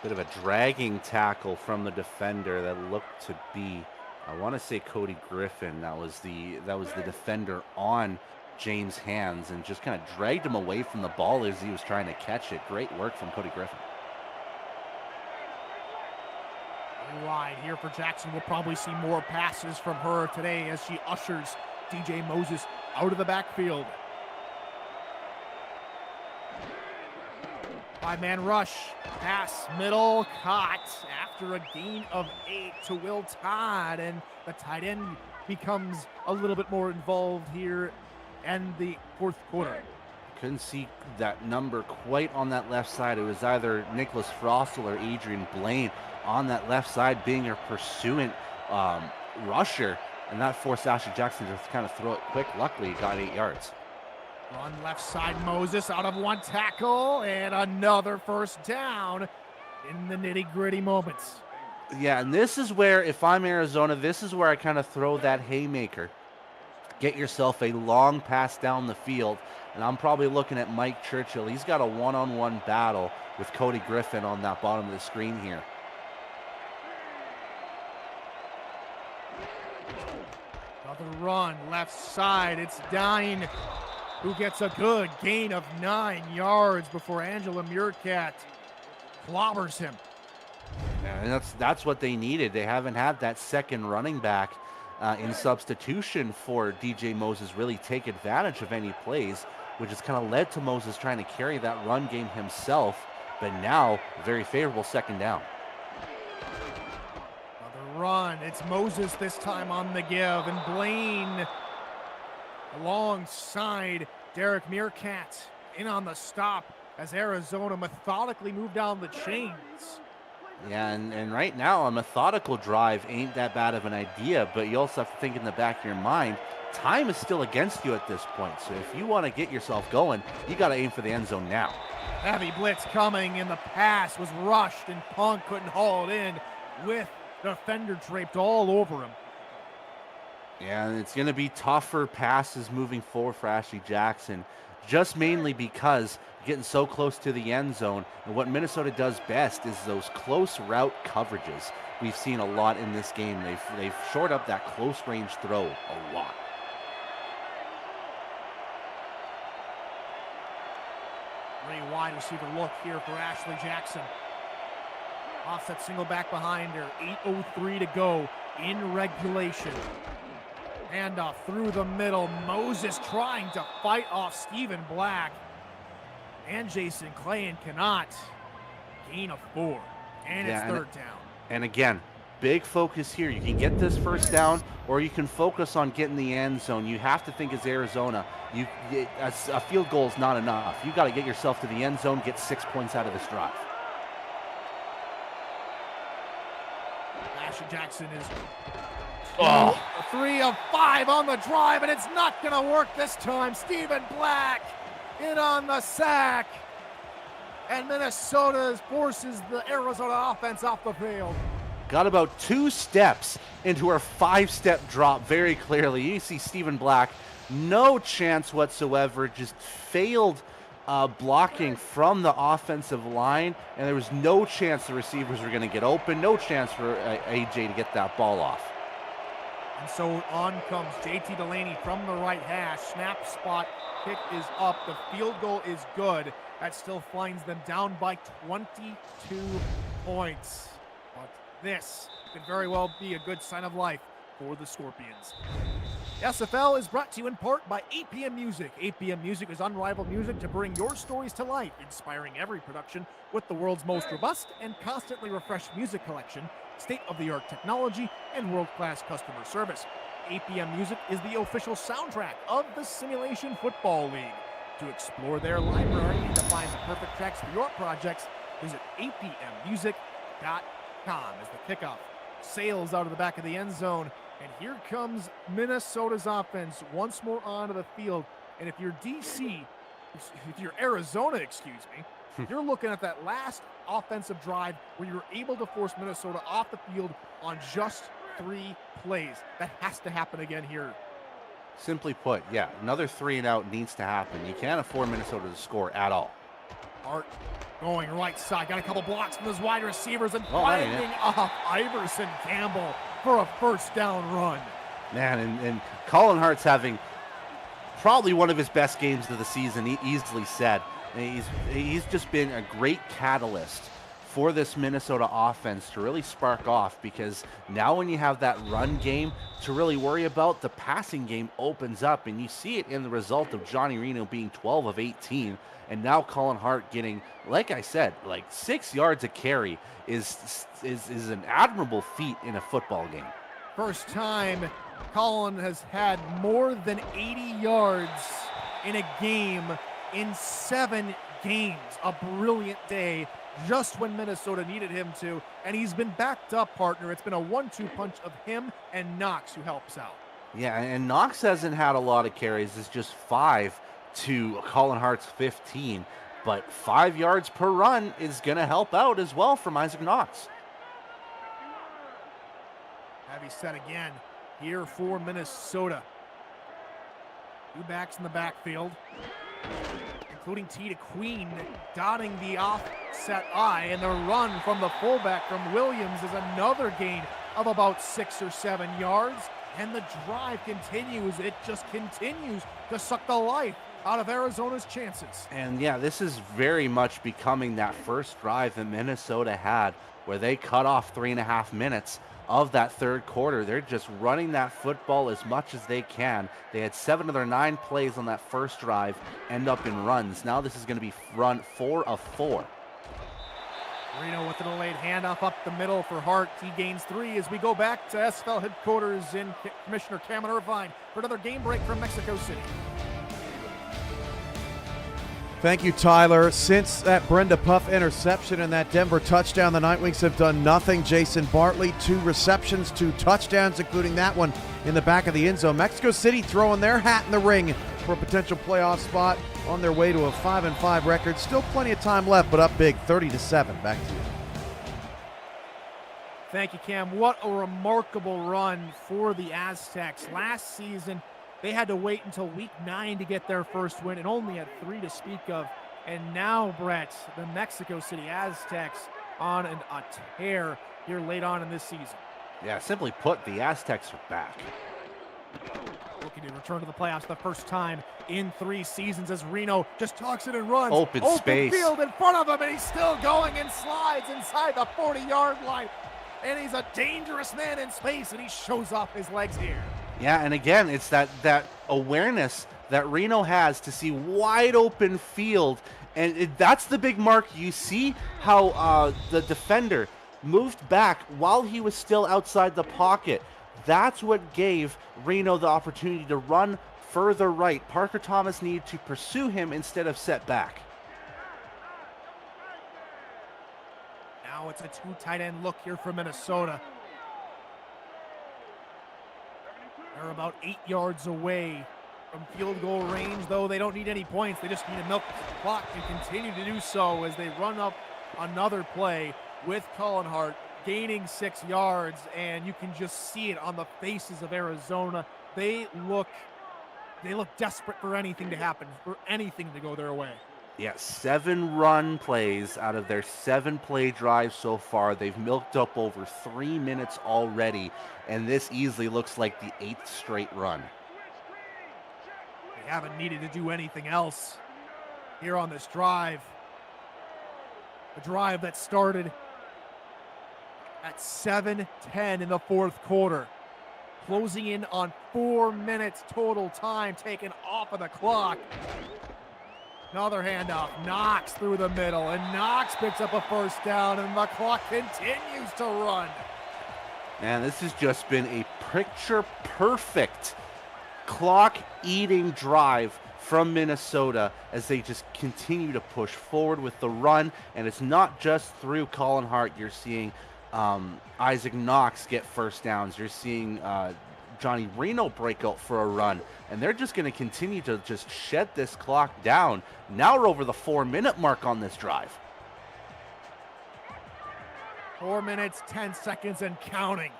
Bit of a dragging tackle from the defender that looked to be, I want to say, Cody Griffin. That was the defender on James Hands, and just kind of dragged him away from the ball as he was trying to catch it. Great work from Cody Griffin. Wide here for Jackson. We'll probably see more passes from her today as she ushers DJ Moses out of the backfield. 5-man rush, pass, middle, caught after a gain of 8 to Will Todd, and the tight end becomes a little bit more involved here in the fourth quarter. Couldn't see that number quite on that left side. It was either Nicholas Frostel or Adrian Blaine on that left side being her pursuant rusher, and that forced Ashley Jackson to kind of throw it quick. Luckily, he got 8 yards. On left side, Moses out of one tackle, and another first down in the nitty-gritty moments. Yeah, and this is where, if I'm Arizona, this is where I kind of throw that haymaker. Get yourself a long pass down the field, and I'm probably looking at Mike Churchill. He's got a one-on-one battle with Cody Griffin on that bottom of the screen here. Another run, left side, it's Dine who gets a good gain of 9 yards before Angela Meerkat clobbers him. Yeah, and that's what they needed. They haven't had that second running back in substitution for DJ Moses really take advantage of any plays, which has kind of led to Moses trying to carry that run game himself, but now very favorable second down. Another run, it's Moses this time on the give, and Blaine alongside Derek Meerkat in on the stop as Arizona methodically moved down the chains. Yeah, and right now a methodical drive ain't that bad of an idea, but you also have to think in the back of your mind, time is still against you at this point. So if you want to get yourself going, you got to aim for the end zone now. Heavy blitz coming, and the pass was rushed, and Punk couldn't haul it in with the defender draped all over him. Yeah, and it's going to be tougher passes moving forward for Ashley Jackson, just mainly because getting so close to the end zone. And what Minnesota does best is those close route coverages. We've seen a lot in this game. They've shored up that close range throw a lot. Very wide receiver look here for Ashley Jackson. Offset single back behind her. 8:03 to go in regulation. Handoff through the middle. Moses trying to fight off Stephen Black. And Jason Clay, and cannot. Gain of 4. And it's third down. And again, big focus here. You can get this first down, or you can focus on getting the end zone. You have to think as Arizona, a field goal is not enough. You got to get yourself to the end zone, get 6 points out of this drive. Asher Jackson is Oh, 3 of 5 on the drive, and it's not going to work this time. Stephen Black in on the sack, and Minnesota forces the Arizona offense off the field. got about 2 steps into her 5-step drop very clearly. You see Stephen Black, no chance whatsoever, just failed blocking from the offensive line, and there was no chance the receivers were going to get open, no chance for AJ to get that ball off. And so on comes JT Delaney from the right hash. Snap spot, kick is up. The field goal is good. That still finds them down by 22 points. But this could very well be a good sign of life for the Scorpions. SFL is brought to you in part by APM Music. APM Music is unrivaled music to bring your stories to life, inspiring every production with the world's most robust and constantly refreshed music collection, state-of-the-art technology, and world-class customer service. APM Music is the official soundtrack of the Simulation Football League. To explore their library and to find the perfect tracks for your projects, visit apmmusic.com as the kickoff sails out of the back of the end zone. And here comes Minnesota's offense once more onto the field. And if you're DC, if you're Arizona, excuse me, you're looking at that last offensive drive where you're able to force Minnesota off the field on just 3 plays. That has to happen again here. Simply put, yeah, another 3 and out needs to happen. You can't afford Minnesota to score at all. Hart going right side, got a couple blocks from those wide receivers and that ain't finding off Iverson Campbell for a first down run. Man, and Colin Hart's having probably one of his best games of the season, easily said. And he's just been a great catalyst for this Minnesota offense to really spark off, because now when you have that run game to really worry about, the passing game opens up, and you see it in the result of Johnny Reno being 12 of 18, and now Colin Hart getting, like I said, like 6 yards a carry is an admirable feat in a football game. First time Colin has had more than 80 yards in a game in 7 games. A brilliant day just when Minnesota needed him to, and he's been backed up, partner. It's been a 1-2 punch of him and Knox, who helps out. Yeah, and Knox hasn't had a lot of carries. It's just 5 to Colin Hart's 15, but 5 yards per run is going to help out as well from Isaac Knox. Heavy set again here for Minnesota. 2 backs in the backfield, including T to Queen, dotting the offset I, and the run from the fullback from Williams is another gain of about 6 or 7 yards, and the drive continues. It just continues to suck the life out of Arizona's chances. And yeah, this is very much becoming that first drive that Minnesota had, where they cut off 3.5 minutes of that third quarter. They're just running that football as much as they can. They had 7 of their 9 plays on that first drive end up in runs. Now this is going to be run 4 of 4. Reno with the delayed handoff up the middle for Hart. He gains 3 as we go back to SFL headquarters in Commissioner Cameron Irvine for another game break from Mexico City. Thank you, Tyler. Since that Brenda Puff interception and that Denver touchdown, the Nightwings have done nothing. Jason Bartley, 2 receptions, 2 touchdowns, including that one in the back of the end zone. Mexico City throwing their hat in the ring for a potential playoff spot on their way to a 5-5 record. Still plenty of time left, but up big, 30-7. Back to you. Thank you, Cam. What a remarkable run for the Aztecs. Last season, they had to wait until week 9 to get their first win and only had 3 to speak of. And now, Brett, the Mexico City Aztecs on a tear here late on in this season. Yeah, simply put, the Aztecs are back. Looking to return to the playoffs the first time in 3 seasons as Reno just tucks it and runs. Open space. Field in front of him, and he's still going and slides inside the 40-yard line. And he's a dangerous man in space, and he shows off his legs here. Yeah, and again, it's that awareness that Reno has to see wide open field, and that's the big mark. You see how the defender moved back while he was still outside the pocket. That's what gave Reno the opportunity to run further right. Parker Thomas needed to pursue him instead of set back. Now it's a two tight end look here for Minnesota. They're about 8 yards away from field goal range, though they don't need any points. They just need to milk the clock and continue to do so as they run up another play with Colin Hart gaining 6 yards, and you can just see it on the faces of Arizona. They look desperate for anything to happen, for anything to go their way. Yeah, 7 run plays out of their 7-play drive so far. They've milked up over 3 minutes already, and this easily looks like the 8th straight run. They haven't needed to do anything else here on this drive. A drive that started at 7:10 in the fourth quarter, closing in on 4 minutes total time taken off of the clock. Another handoff, Knox through the middle, and Knox picks up a first down, and the clock continues to run. Man, this has just been a picture-perfect clock-eating drive from Minnesota as they just continue to push forward with the run, and it's not just through Colin Hart. You're seeing Isaac Knox get first downs. You're seeing Johnny Reno break out for a run, and they're just going to continue to just shed this clock down. Now we're over the 4-minute mark on this drive. 4 minutes, 10 seconds, and counting.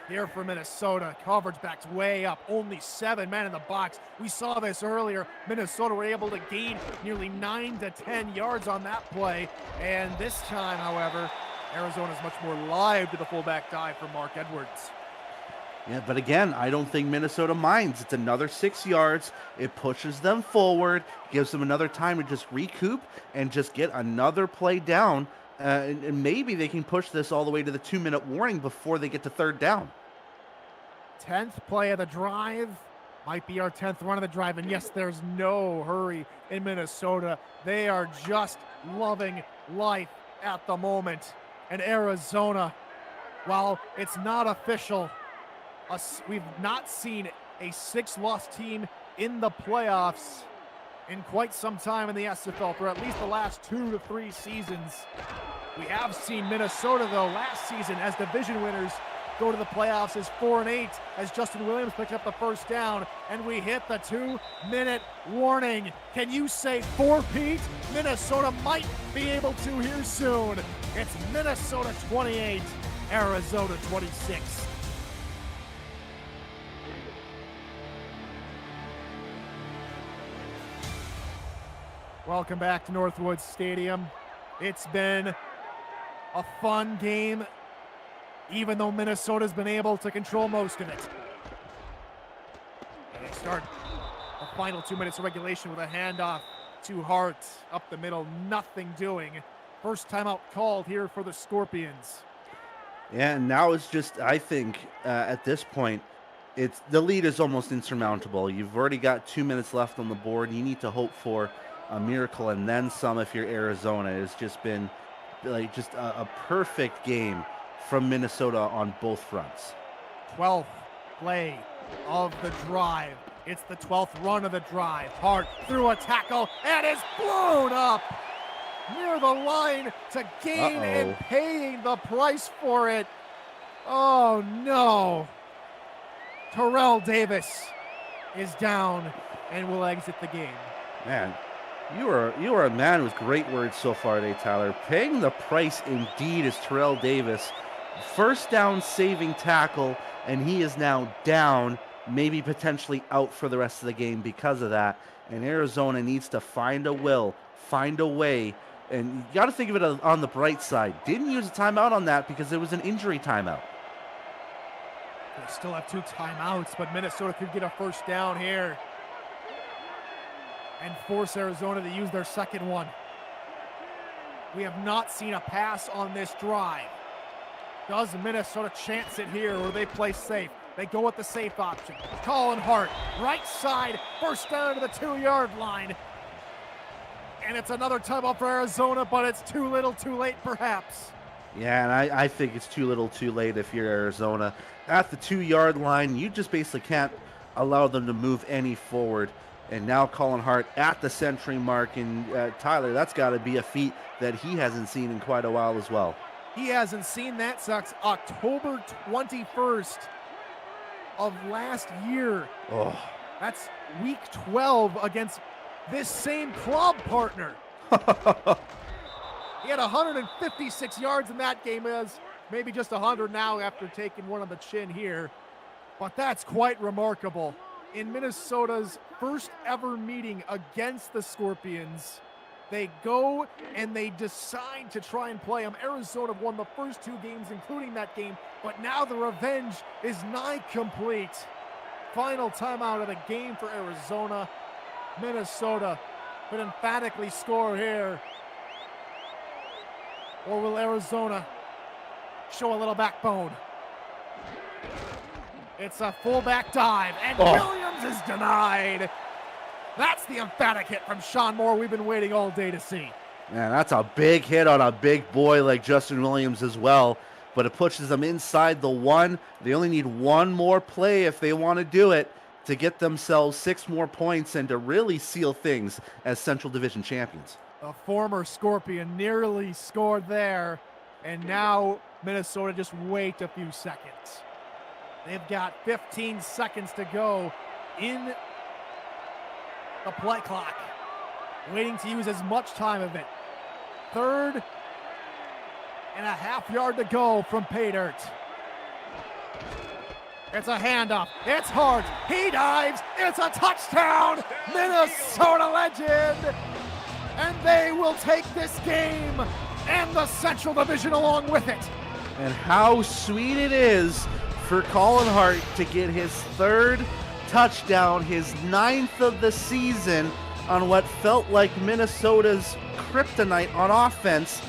Here for Minnesota, coverage backs way up, only 7 men in the box. We saw this earlier. Minnesota were able to gain nearly 9 to 10 yards on that play, and this time, however, Arizona's much more live to the fullback dive for Mark Edwards. Yeah, but again, I don't think Minnesota minds. It's another 6 yards. It pushes them forward, gives them another time to just recoup and just get another play down. And maybe they can push this all the way to the 2-minute warning before they get to third down. 10th play of the drive. Might be our 10th run of the drive. And yes, there's no hurry in Minnesota. They are just loving life at the moment. And Arizona, while it's not official, we've not seen a 6-loss team in the playoffs in quite some time in the SFL, for at least the last 2 to 3 seasons. We have seen Minnesota, though, last season as division winners go to the playoffs as 4-8 as Justin Williams picked up the first down, and we hit the 2-minute warning. Can you say four-peat? Minnesota might be able to here soon. It's Minnesota 28, Arizona 26. Welcome back to Northwoods Stadium. It's been a fun game, even though Minnesota's been able to control most of it. And they start the final 2 minutes of regulation with a handoff to Hart up the middle, nothing doing. First timeout called here for the Scorpions. Yeah, and now it's just, I think, at this point, the lead is almost insurmountable. You've already got 2 minutes left on the board. You need to hope for a miracle and then some if you're Arizona. It's just been like just a perfect game from Minnesota on both fronts. 12th play of the drive. It's the 12th run of the drive. Hart through a tackle and is blown up near the line to gain and paying the price for it. Oh no. Terrell Davis is down and will exit the game. Man, you are a man with great words so far today, Tyler. Paying the price indeed is Terrell Davis. First down saving tackle, and he is now down, maybe potentially out for the rest of the game because of that. And Arizona needs to find a way. And you got to think of it on the bright side. Didn't use a timeout on that because it was an injury timeout. They still have 2 timeouts, but Minnesota could get a first down here and force Arizona to use their second one. We have not seen a pass on this drive. Does Minnesota chance it here, or they play safe? They go with the safe option. Colin Hart, right side, first down to the 2-yard line. And it's another timeout for Arizona, but it's too little too late perhaps. Yeah, and I think it's too little too late if you're Arizona. At the 2-yard line, you just basically can't allow them to move any forward. And now Colin Hart at the century mark. And Tyler, that's got to be a feat that he hasn't seen in quite a while as well. He hasn't seen that since October 21st of last year. Oh. That's week 12 against this same club partner. He had 156 yards in that game, is maybe just 100 now after taking one on the chin here. But that's quite remarkable. In Minnesota's first ever meeting against the Scorpions, they go and they decide to try and play them. Arizona won the first 2 games, including that game, but now the revenge is nigh complete. Final timeout of the game for Arizona. Minnesota could emphatically score here. Or will Arizona show a little backbone? It's a fullback dive, and Williams is denied. That's the emphatic hit from Sean Moore we've been waiting all day to see. Man, that's a big hit on a big boy like Justin Williams as well. But it pushes them inside the 1. They only need 1 more play if they want to do it to get themselves 6 more points and to really seal things as Central Division champions. A former Scorpion nearly scored there, and now Minnesota just wait a few seconds. They've got 15 seconds to go in the play clock, waiting to use as much time of it. 3rd and a half yard to go from pay dirt. It's a handoff. It's Hart. He dives. It's a touchdown. Minnesota legend. And they will take this game and the Central Division along with it. And how sweet it is for Colin Hart to get his 3rd touchdown, his 9th of the season on what felt like Minnesota's kryptonite on offense.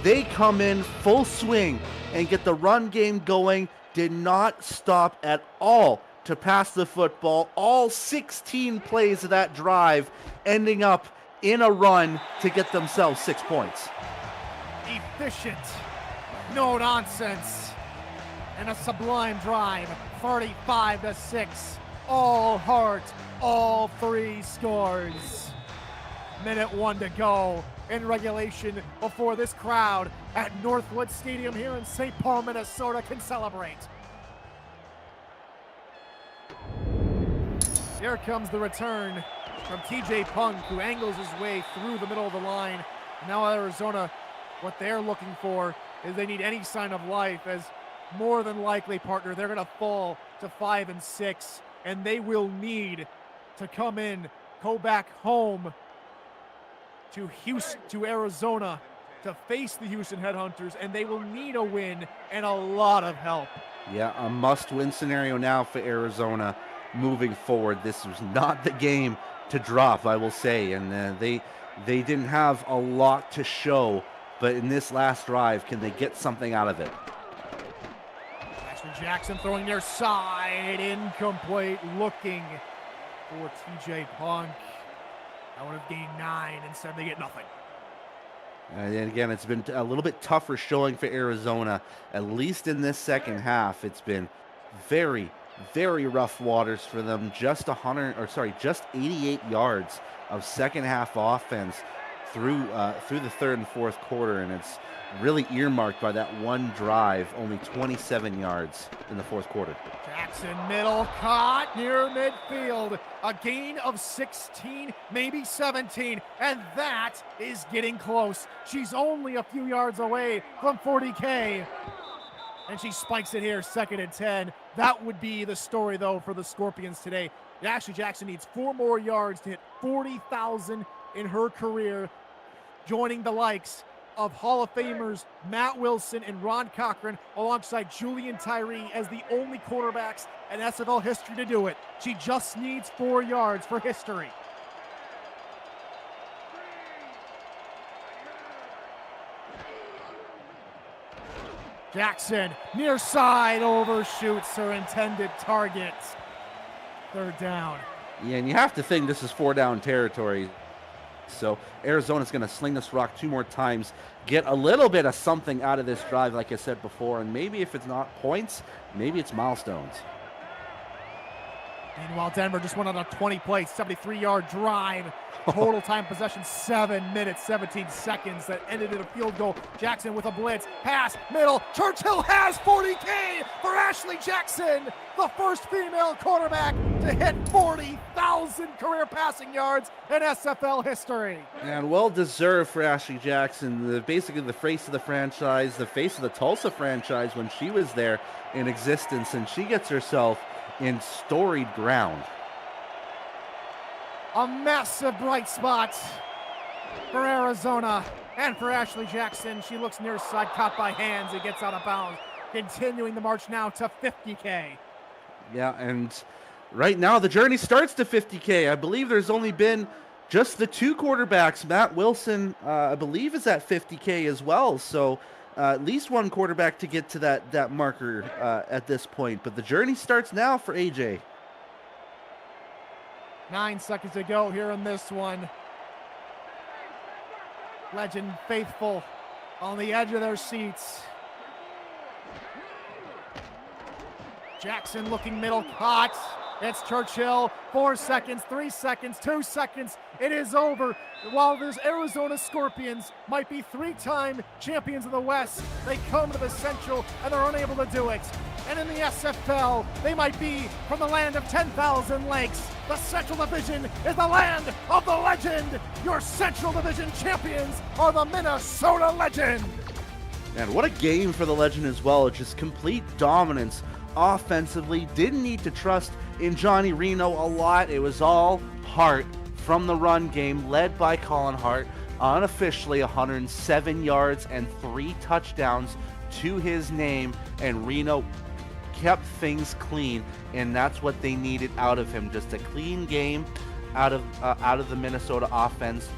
They come in full swing and get the run game going. Did not stop at all to pass the football. All 16 plays of that drive ending up in a run to get themselves 6 points. Efficient, no nonsense, and a sublime drive, 45-6. All Hart, all 3 scores. Minute 1 to go in regulation before this crowd at Northwood Stadium here in St. Paul, Minnesota can celebrate. Here comes the return from TJ Punk, who angles his way through the middle of the line. Now Arizona, what they're looking for is they need any sign of life, as more than likely, partner, they're gonna fall to 5 and 6, and they will need to come in, go back home to Houston, to Arizona, to face the Houston Headhunters, and they will need a win and a lot of help. Yeah, a must-win scenario now for Arizona moving forward. This was not the game to drop, I will say, and they didn't have a lot to show, but in this last drive, can they get something out of it? Ashley Jackson throwing near side, incomplete, looking for TJ Punk. That would have gained 9, instead they get nothing. And again, it's been a little bit tougher showing for Arizona, at least in this second half. It's been very, very rough waters for them. Just 88 yards of second half offense through the 3rd and 4th quarter, and it's really earmarked by that one drive, only 27 yards in the 4th quarter. Jackson middle, caught near midfield. A gain of 16, maybe 17, and that is getting close. She's only a few yards away from 40K. And she spikes it here, 2nd and 10. That would be the story, though, for the Scorpions today. Ashley Jackson needs 4 more yards to hit 40,000 in her career, joining the likes of Hall of Famers Matt Wilson and Ron Cochran, alongside Julian Tyree as the only quarterbacks in SFL history to do it. She just needs 4 yards for history. Jackson, near side, overshoots her intended target. 3rd down. Yeah, and you have to think this is 4 down territory. So Arizona's going to sling this rock 2 more times, get a little bit of something out of this drive, like I said before, and maybe if it's not points, maybe it's milestones. Meanwhile, Denver just went on a 20-play, 73-yard drive. Total time possession, 7 minutes, 17 seconds. That ended in a field goal. Jackson with a blitz. Pass, middle. Churchill has 40K for Ashley Jackson, the first female quarterback to hit 40,000 career passing yards in SFL history. And well-deserved for Ashley Jackson, basically the face of the franchise, the face of the Tulsa franchise when she was there in existence, and she gets herself in storied ground. A massive bright spot for Arizona and for Ashley Jackson. She looks near side, caught by hands. It gets out of bounds. Continuing the march now to 50K. Yeah, and right now the journey starts to 50K. I believe there's only been just the 2 quarterbacks. Matt Wilson, I believe, is at 50K as well. So at least 1 quarterback to get to that marker at this point. But the journey starts now for AJ. 9 seconds to go here in this one. Legend faithful on the edge of their seats. Jackson looking middle, caught. It's Churchill. 4 seconds, 3 seconds, 2 seconds. It is over. While there's Arizona Scorpions might be 3-time champions of the West, they come to the Central and they're unable to do it. And in the SFL, they might be from the land of 10,000 lakes. The Central Division is the land of the legend. Your Central Division champions are the Minnesota Legend. And what a game for the Legend as well. Just complete dominance offensively. Didn't need to trust in Johnny Reno a lot. It was all Hart from the run game, led by Colin Hart. Unofficially 107 yards and 3 touchdowns to his name. And Reno kept things clean, and that's what they needed out of him. Just a clean game out of the Minnesota offense.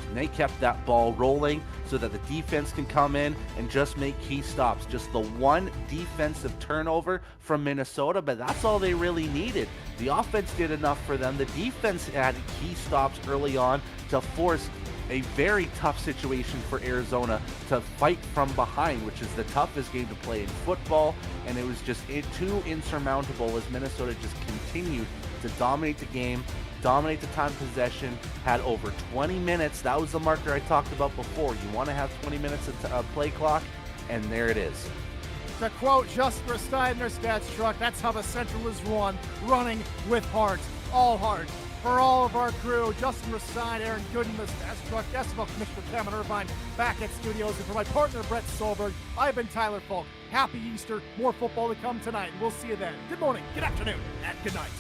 And they kept that ball rolling so that the defense can come in and just make key stops. Just the 1 defensive turnover from Minnesota, but that's all they really needed. The offense did enough for them. The defense had key stops early on to force a very tough situation for Arizona to fight from behind, which is the toughest game to play in football, and it was just too insurmountable as Minnesota just continued to dominate the game, dominate the time possession, had over 20 minutes. That was the marker I talked about before. You want to have 20 minutes of play clock, and there it is. To quote Justin Rustine in their stats truck, that's how the Central is run, running with heart, all heart. For all of our crew, Justin Rustine, Aaron Gooden, the stats truck, SFL Commissioner Cameron Irvine, back at studios, and for my partner Brett Solberg, I've been Tyler Falk. Happy Easter, more football to come tonight, and we'll see you then. Good morning, good afternoon, and good night.